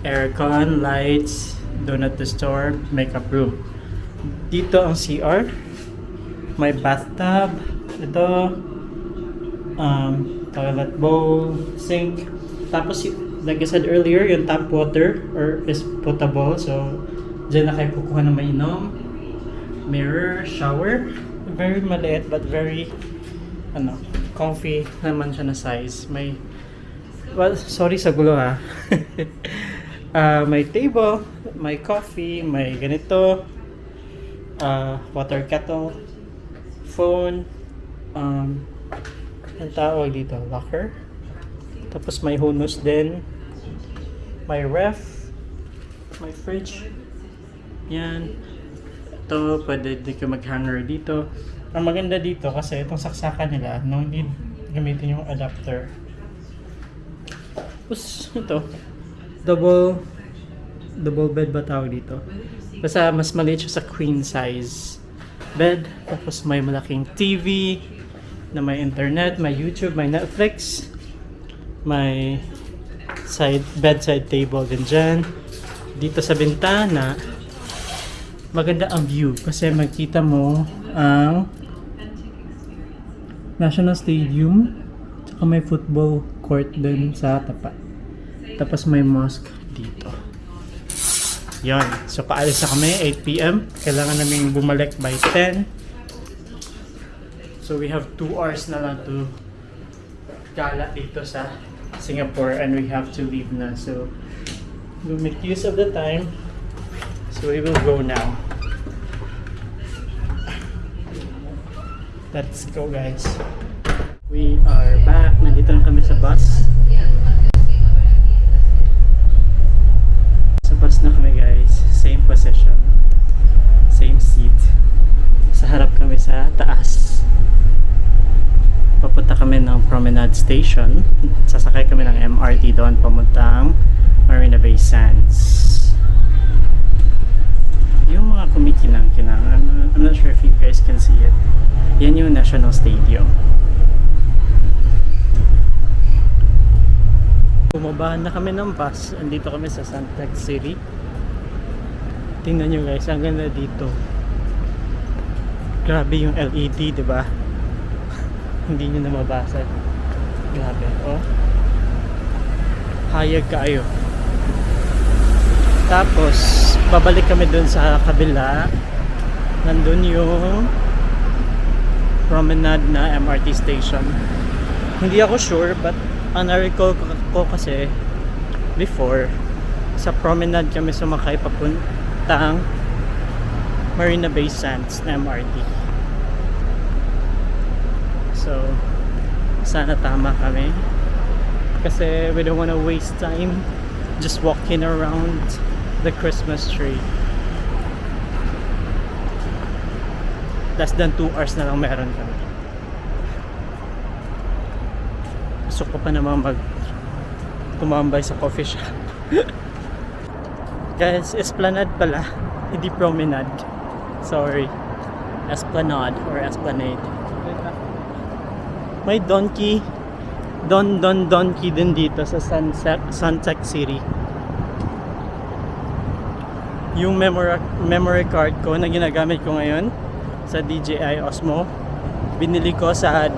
Aircon, lights, do not disturb, makeup room. Dito ang CR. May bathtub. Ito. Toilet bowl, sink. Tapos, like I said earlier, yung tap water is potable. So, dyan na kayo kukuha ng mainom. Mirror, shower. Very maliit but very comfy naman siya na size. May, well, sorry sa gulo ha. May table, may coffee, may ganito, water kettle, phone, ang tawag dito, locker. Tapos may hunus din, may ref, may fridge. Yan. Ito, pwede din ka mag-hanger dito. Ang maganda dito kasi itong saksakan nila, no need gamitin yung adapter. Tapos ito, double bed ba tawag dito? Basta mas maliit siya sa queen size bed. Tapos may malaking TV na may internet, may YouTube, may Netflix. May bedside table din dyan. Dito sa bintana, maganda ang view kasi makita mo ang National Stadium, tsaka may football court din sa tapat. Tapos may mosque dito. Yon. So paalis na kami, 8 p.m. Kailangan naming bumalik by 10. So we have 2 hours na lang to gala dito sa Singapore and we have to leave na. So we'll make use of the time. So we will go now. Let's go guys. We are back. Nandito na kami sa bus. Sa bus na kami guys. Same position. Same seat. Sa harap kami sa taas. Papunta kami ng Promenade Station. Sasakay kami ng MRT doon pamuntang Marina Bay Sands. Yung mga kumikinang-kinang, I'm not sure if you guys can see it. Yan yung National Stadium. Bumaba na kami ng bus. Andito kami sa Suntec City. Tingnan nyo guys, ang ganda dito. Grabe yung LED, diba? Hindi nyo na mabasa. Grabe, oh. Hayag kayo. Tapos, babalik kami dun sa kabila. Nandun yung Promenade na MRT station. Hindi ako sure, but ang na-recall ko kasi before, sa Promenade kami sumakay papuntang Marina Bay Sands na MRT. So, sana tama kami. Kasi we don't wanna waste time just walking around the Christmas tree. Less than 2 hours na lang meron kami. Gusto ko pa naman tumambay sa coffee shop. Guys, Esplanade pala, hindi Promenade. Sorry. Esplanade or Esplanade. May Donkey din dito sa Sunset City. Yung memory card ko na ginagamit ko ngayon sa DJI Osmo, binili ko sa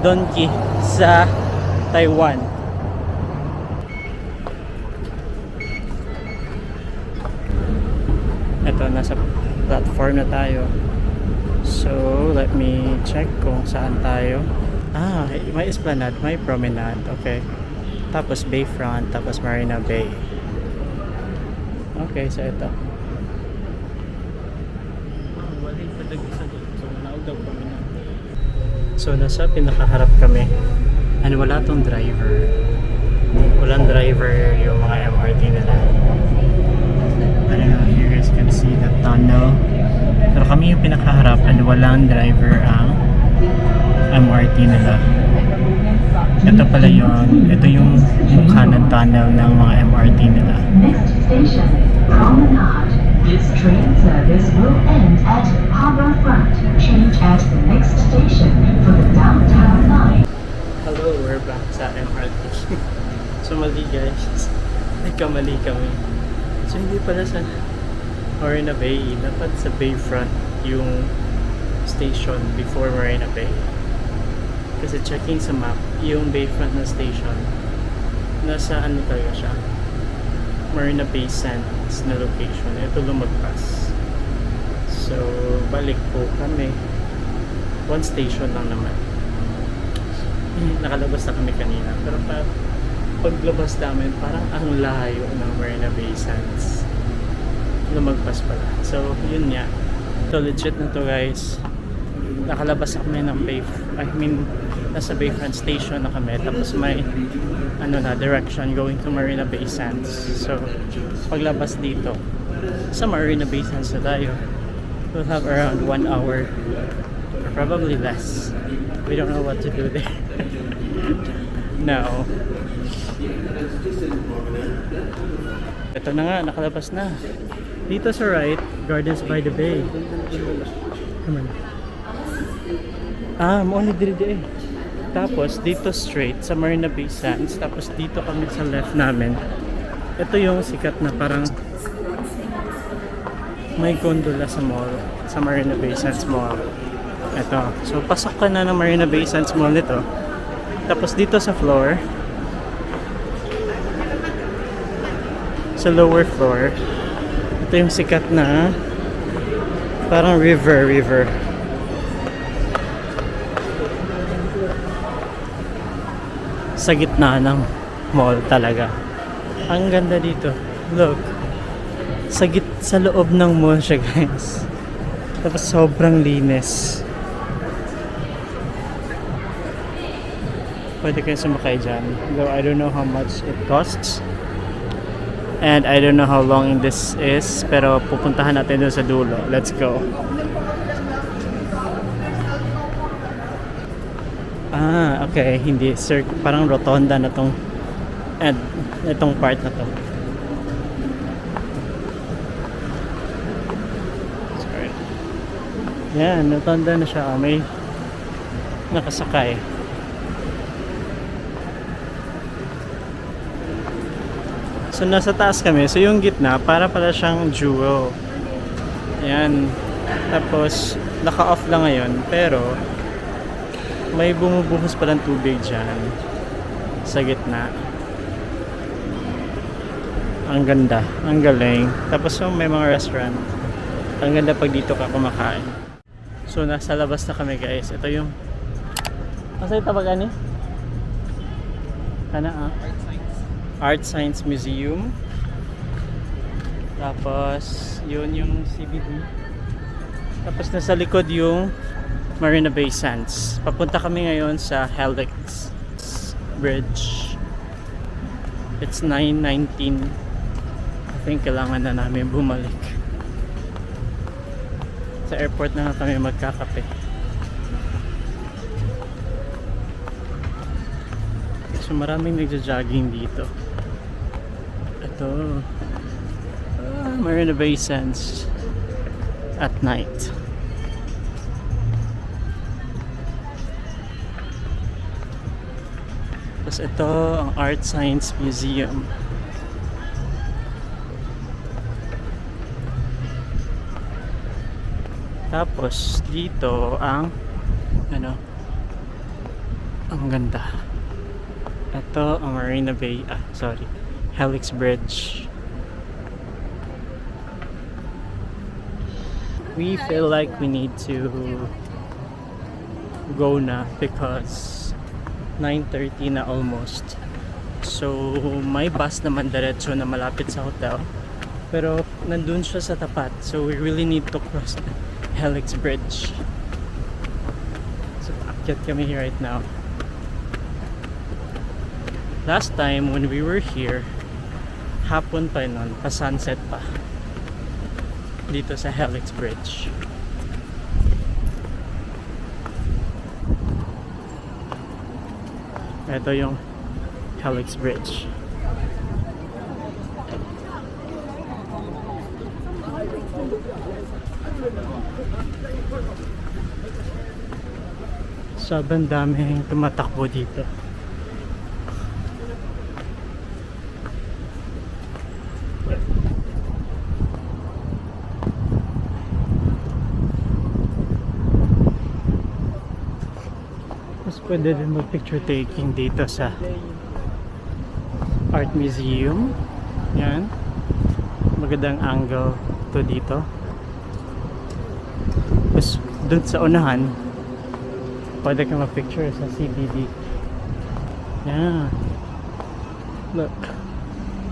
Donkey sa Taiwan. Ito, nasa platform na tayo. So, let me check kung saan tayo. May Esplanade, may Promenade. Okay. Tapos Bayfront, tapos Marina Bay. Okay, so ito. So, nasa pinakaharap kami. And wala tong driver. Walang driver yung mga MRT nila. I don't know if you guys can see the tunnel. Pero kami yung pinakaharap and walang driver ang MRT nila. Ito pala yun. Ito yung mukha ng tunnel ng mga MRT nila. Next station, Promenade. This train service will end at Harbourfront. Change at the next station for the downtown line. Hello, we're back sa MRT. So mali guys. Nagkamali kami. So hindi pala sa Marina Bay. Dapat sa Bayfront yung station before Marina Bay. Kasi checking sa map, yung Bayfront na station, nasa ano talaga siya, Marina Bay Sands na location. Ito lumagpas. So, balik po kami. One station lang naman. Nakalabas na kami kanina. Pero paglabas namin, parang ang layo ng Marina Bay Sands. Lumagpas pala. So, yun nga. So, legit na to guys. Nakalabas na kami ng nasa Bayfront Station na kami. Tapos may direction going to Marina Bay Sands. So, paglabas dito, sa Marina Bay Sands na tayo, we'll have around 1 hour or probably less. We don't know what to do there. No. Ito na nga, nakalabas na. Dito sa right, Gardens by the Bay. Come on. Only diri eh. Tapos dito straight sa Marina Bay Sands. Tapos dito kami sa left namin. Ito yung sikat na parang may gondola sa mall. Sa Marina Bay Sands Mall. Ito. So pasok ka na ng Marina Bay Sands Mall nito. Tapos dito sa floor, sa lower floor, ito yung sikat na parang river. Sa gitna ng mall talaga. Ang ganda dito. Look. Sa loob ng mall siya guys. Tapos sobrang linis. Pwede kayo sumakay dyan. Though I don't know how much it costs. And I don't know how long this is. Pero pupuntahan natin doon sa dulo. Let's go. Okay. Hindi. Parang rotonda na tong itong part na to. Sorry. Yan. Rotonda na siya. May nakasakay. So nasa taas kami. So yung gitna para pala siyang jewel. Ayan. Tapos naka-off lang ngayon pero may bumubuhos pa ng tubig dyan sa gitna. Ang ganda. Ang galing. Tapos may mga restaurant. Ang ganda pag dito ka kumakain. So nasa labas na kami guys. Ito yung masay tabagan eh? Art Science Museum. Tapos yun yung CBD. Tapos nasa likod yung Marina Bay Sands. Papunta kami ngayon sa Helix Bridge. It's 9:19. I think kailangan na namin bumalik. Sa airport na kami magkakape. So maraming nagja-jogging dito. Ito. Marina Bay Sands at night. Tapos ito ang Art Science Museum. Tapos dito ang ano, ang ganda. Ito ang Marina Bay, Helix Bridge. We feel like we need to go na because 9:30 na almost. So may bus naman diretso na malapit sa hotel. Pero nandun siya sa tapat. So we really need to cross the Helix Bridge. So akyat kami here right now. Last time when we were here, hapon pa nun, pa sunset pa. Dito sa Helix Bridge. Ito yung Helix Bridge. Sobrang daming tumatakbo dito. Mas pwede din mag-picture taking dito sa Art Museum. Yan. Magandang angle to dito. Tapos dun sa unahan, pwede ka mag-picture sa CBD. Yan. Look.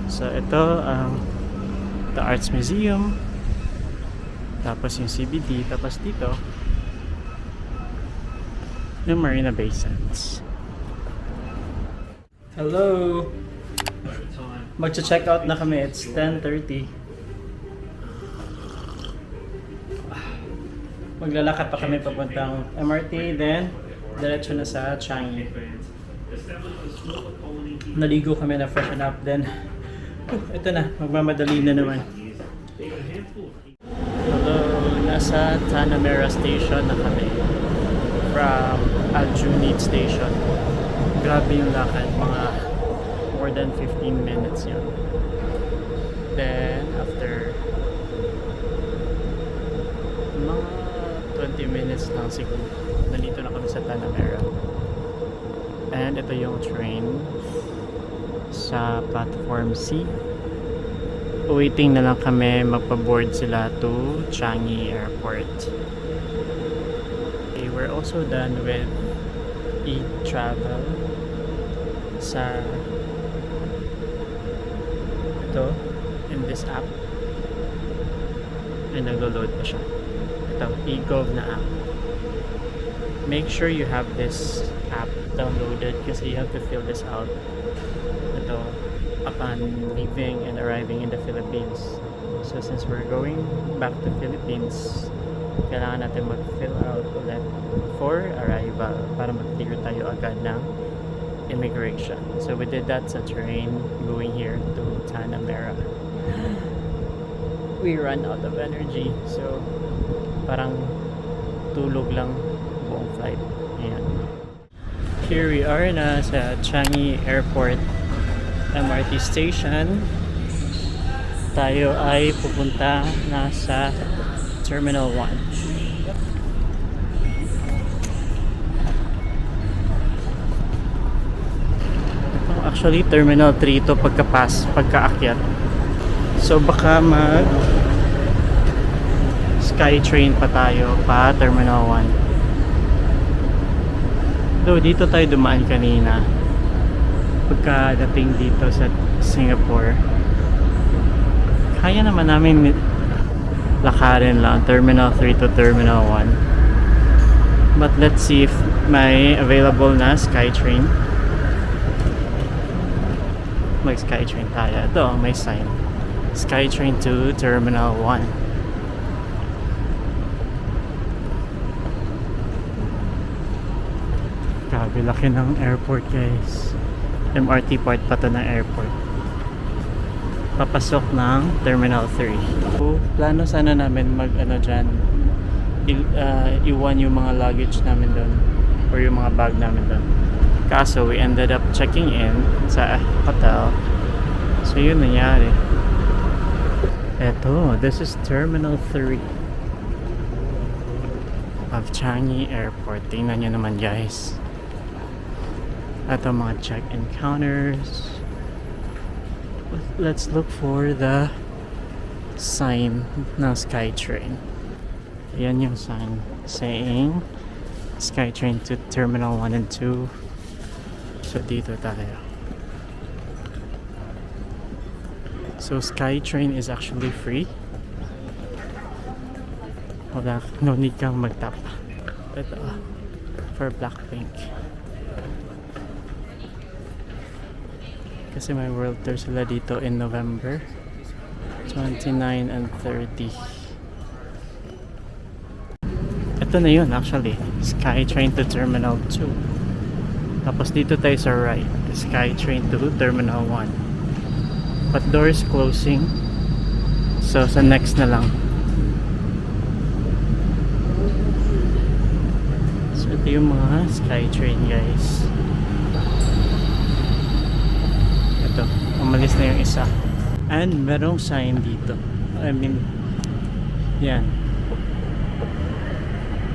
So ito ang the Arts Museum. Tapos yung CBD. Tapos dito yung Marina Bay Sands. Hello! Magcha-check out na kami. It's 10:30. Maglalakad pa kami papuntang MRT, then diretso na sa Changi. Naligo kami na freshen up, then ito na, magmamadali na naman. Hello! Nasa Tanamera Station na kami from Aljunied Station. Grabe yung lakad, mga more than 15 minutes yun. Then after mga 20 minutes lang siguro, nandito na kami sa Tanamera. And ito yung train sa platform C. Waiting na lang kami, magpa-board sila to Changi Airport. Okay, we're also done with e-travel sa ito, in this app. And naglo-load pa siya. Ito, eGov na app. Make sure you have this app downloaded kasi you have to fill this out. Ito, upon leaving and arriving in the Philippines. So since we're going back to Philippines, kailangan natin mag-fill out ulit for arrival para mag-clear tayo agad ng immigration. So we did that sa train going here to Tanamera. We ran out of energy, so parang tulog lang buong flight. Ayan. Here we are na sa Changi Airport MRT station. Tayo ay pupunta na sa Terminal 1. Actually, Terminal 3 ito pagkaakyat. So baka mag SkyTrain pa tayo pa Terminal 1. Though dito tayo dumaan kanina pagkadating dito sa Singapore. Kaya naman namin lakarin lang Terminal 3 to Terminal 1. But let's see if may available na SkyTrain. Mag SkyTrain tayo. Ito, may sign. SkyTrain to Terminal 1. Grabe, laki ng airport guys. MRT part pa to ng airport. Papasok ng Terminal 3. So, plano sana namin dyan, iwan yung mga luggage namin doon or yung mga bag namin doon. Kaso, we ended up checking in sa hotel. So, yun nangyari. Eto, this is Terminal 3 of Changi Airport. Tingnan nyo naman, guys. Ito mga check-in counters. Let's look for the sign ng SkyTrain. Ayan yung sign saying SkyTrain to Terminal 1 and 2. So dito tayo. So SkyTrain is actually free. Wala, no need kang mag-tap. Ito for Blackpink. Kasi may World Tour sila dito in November 29 and 30. Ito na yun actually. SkyTrain to Terminal 2. Tapos dito tayo sa right. SkyTrain to Terminal 1. But doors closing. So sa next na lang. So ito yung mga SkyTrain, guys. Ito. Umalis na yung isa. And merong sign dito. I mean, yan.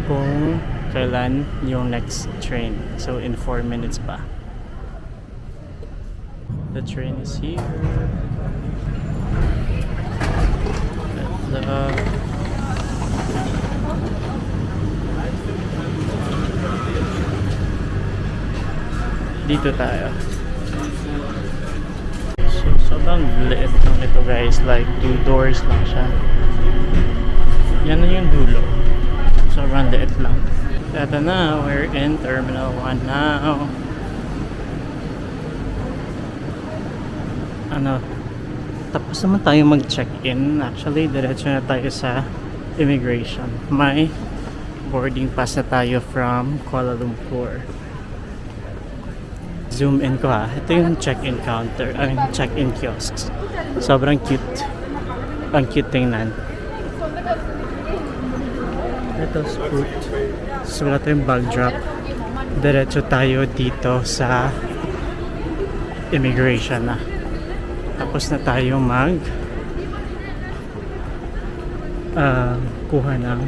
Kung kailan yung next train. So in 4 minutes pa. The train is here. Dito tayo. Sobrang liit lang ito, guys, like 2 doors lang siya. Yan na yung dulo. Sobrang liit lang. Ito na, we're in Terminal 1 now. Tapos naman tayo mag-check-in. Actually, diretso na tayo sa immigration. May boarding pass na tayo from Kuala Lumpur. Zoom in ko ha. Ito yung check-in counter, check-in kiosks. Sobrang cute. Ang cute tingnan. Ito, Scoot. So, wala tayong bag drop. Diretso tayo dito sa immigration na. Tapos na tayo kuha ng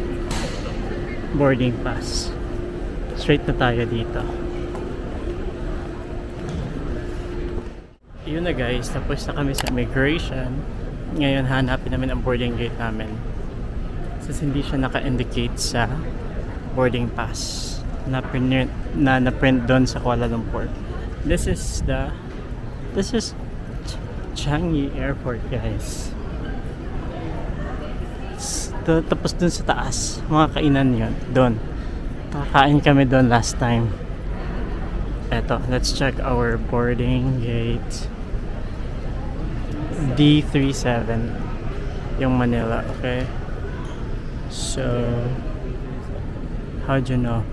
boarding pass. Straight na tayo dito. Yun na, guys, tapos na kami sa immigration. Ngayon hanapin namin ang boarding gate namin. Kasi hindi siya naka-indicate sa boarding pass na print doon sa Kuala Lumpur. This is Changi Airport, guys. Tapos dun sa taas, mga kainan yun, doon. Kakain kami doon last time. Eto, let's check our boarding gate. D37 yung Manila, okay? So, how'd you know?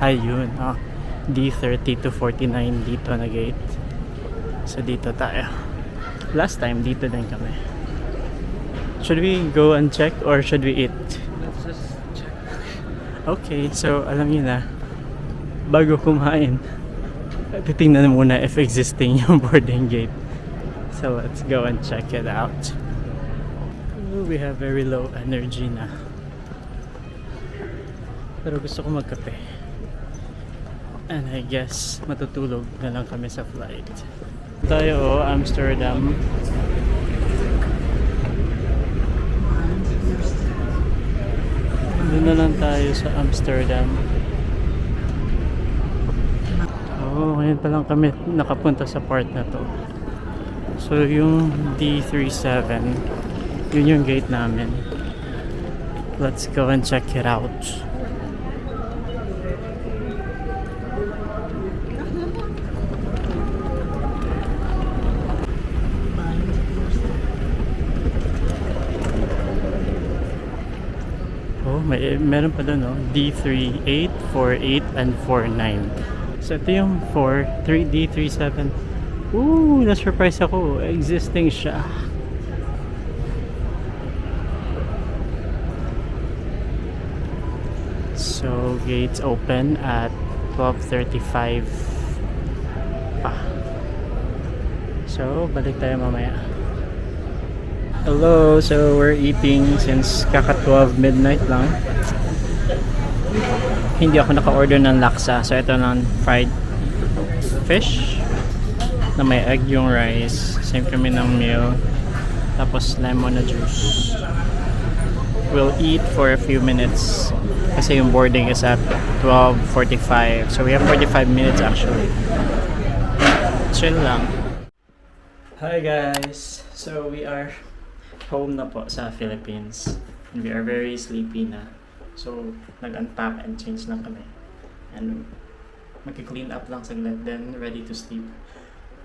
Ayun, D30 to 49 dito na gate. So, dito tayo. Last time, dito din kami. Should we go and check or should we eat? Let's just check. Okay, so alam niyo na, bago kumain, titingnan muna if existing yung boarding gate. So let's go and check it out. Ooh, we have very low energy na. Pero gusto ko magkape. And I guess matutulog na lang kami sa flight. Tayo, Amsterdam. Doon na lang tayo sa Amsterdam. Ngayon pa lang kami nakapunta sa part na to. So yung D37, yun yung gate namin. Let's go and check it out. Meron pa doon, D38, 48, and 49. So ito yung 3D37. Ooh, na-surprise ako. Existing siya. So gates open at 12:35 pa. So, balik tayo mamaya. Hello, so we're eating since kaka 12 midnight lang. Hindi ako naka-order ng laksa, so ito ng fried fish na may egg yung rice. Same kami ng meal. Tapos lemon na juice. We'll eat for a few minutes kasi yung boarding is at 12:45. So we have 45 minutes actually. Chill lang. Hi guys! So we are home na po sa Philippines. And we are very sleepy na. So nag-unpack and change lang kami. And magki-clean up lang saglit, then ready to sleep.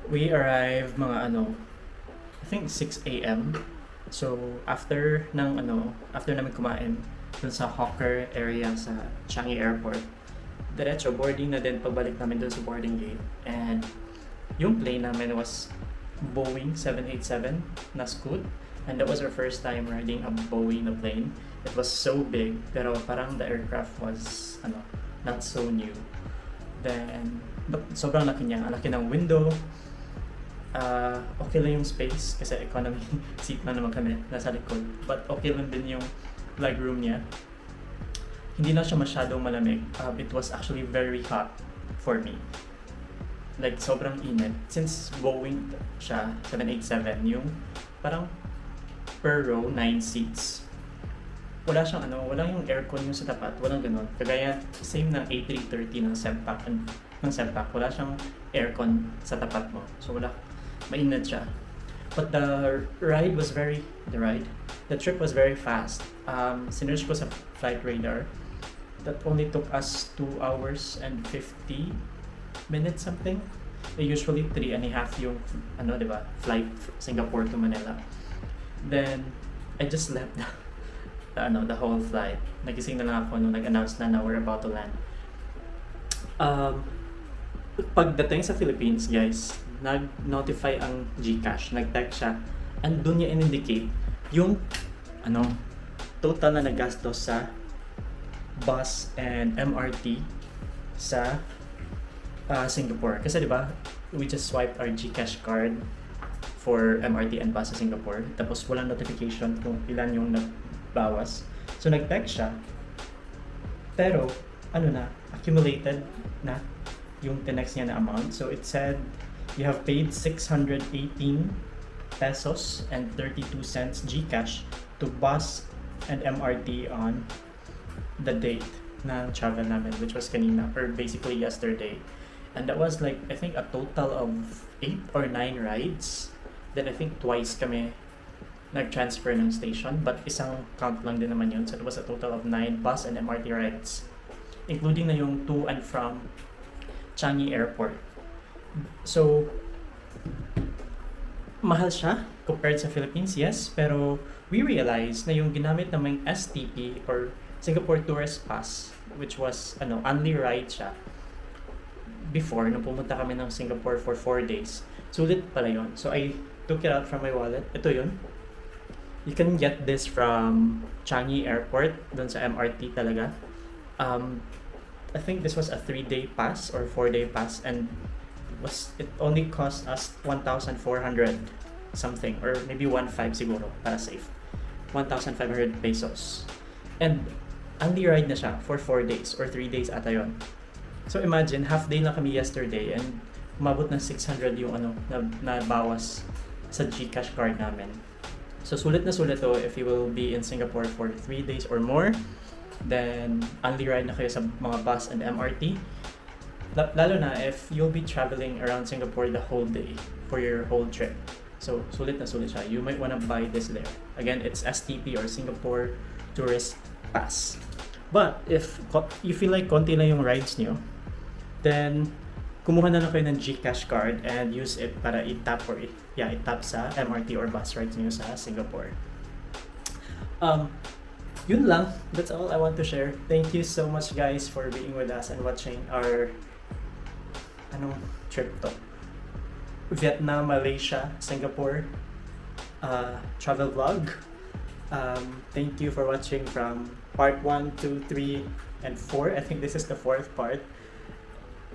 We arrived mga I think 6 a.m. So after namin kumain dun sa hawker area sa Changi Airport, diretso boarding na din pagbalik namin dun sa boarding gate. And yung plane namin was Boeing 787 na Scoot, and that was our first time riding a Boeing na plane. It was so big, pero parang the aircraft was not so new. Then but sobrang laki niya, ang laki ng window. Okay lang yung space kasi economy seat na naman kami nasa likod, but okay lang din yung legroom niya. Hindi na siya masyadong malamig. It was actually very hot for me. Like sobrang init. Since Boeing siya 787, yung parang per row 9 seats. Wala siyang wala yung aircon yung sa tapat, walang ganun. Kagaya same ng A330 ng Sempak, wala siyang aircon sa tapat mo. So mainit siya. But the trip was very fast. Sinerge ko sa flight radar. That only took us 2 hours and 50 minutes something. Usually 3.5 yung diba, flight Singapore to Manila. Then I just slept the whole flight. Nagising na lang ako nung nag-announce na we're about to land. Pagdating sa Philippines, guys, nag-notify ang GCash, nag-text siya, and doon niya in-indicate yung total na nagastos sa bus and MRT sa Singapore. Kasi diba, we just swiped our GCash card for MRT and bus sa Singapore, tapos walang notification kung ilan yung nagbawas. So nag-text siya, pero accumulated na yung tinext niya na amount. So it said you have paid 618 pesos and 32 cents GCash to bus and MRT on the date na travel namin, which was kanina, or basically yesterday. And that was like, I think a total of 8 or 9 rides. Then I think twice kami nag-transfer ng station, but isang count lang din naman yun. So it was a total of 9 bus and MRT rides, including na yung to and from Changi Airport. So, mahal siya compared sa Philippines, yes, pero we realized na yung ginamit namang STP or Singapore Tourist Pass, which was only ride siya before nung pumunta kami ng Singapore for 4 days. Sulit pala yun. So I took it out from my wallet. Ito yun. You can get this from Changi Airport, dun sa MRT talaga. I think this was a 3-day pass or 4-day pass, and it only cost us 1,400 something, or maybe 1,500 siguro para safe. 1,500 pesos. And only ride na siya for 4 days or 3 days ata yun. So imagine, half day lang kami yesterday and umabot ng 600 yung na bawas sa GCash card namin. So sulit na sulit to if you will be in Singapore for 3 days or more. Then only ride na kayo sa mga bus and MRT. Lalo na if you'll be traveling around Singapore the whole day for your whole trip. So sulit na sulit siya. You might wanna buy this there. Again, it's STP or Singapore Tourist Pass. But if you feel like konti lang yung rides nyo, then kumuha na lang kayo ng GCash card and use it para itap sa MRT or bus rides nyo sa Singapore. Yun lang. That's all I want to share. Thank you so much guys for being with us and watching our trip to Vietnam, Malaysia, Singapore travel vlog. Thank you for watching from part 1, 2, 3, and 4. I think this is the 4th part.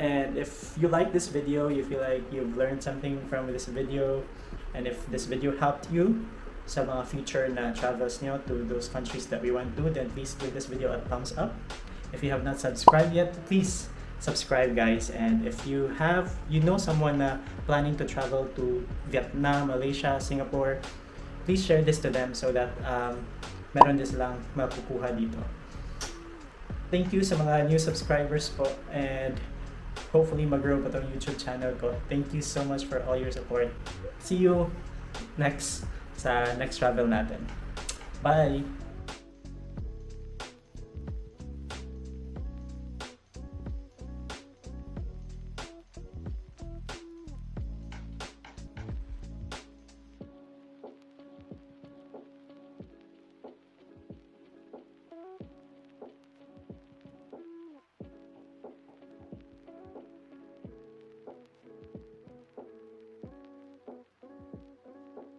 And if you like this video, you feel like you've learned something from this video, and if this video helped you sa mga future na travels nyo to those countries that we went to, then please give this video a thumbs up. If you have not subscribed yet, please subscribe, guys. And if you know someone na planning to travel to Vietnam, Malaysia, Singapore, please share this to them so that meron din silang makukuha dito. Thank you sa mga new subscribers po, and hopefully mag-grow pa tong YouTube channel ko. Thank you so much for all your support. See you sa next travel natin. Bye!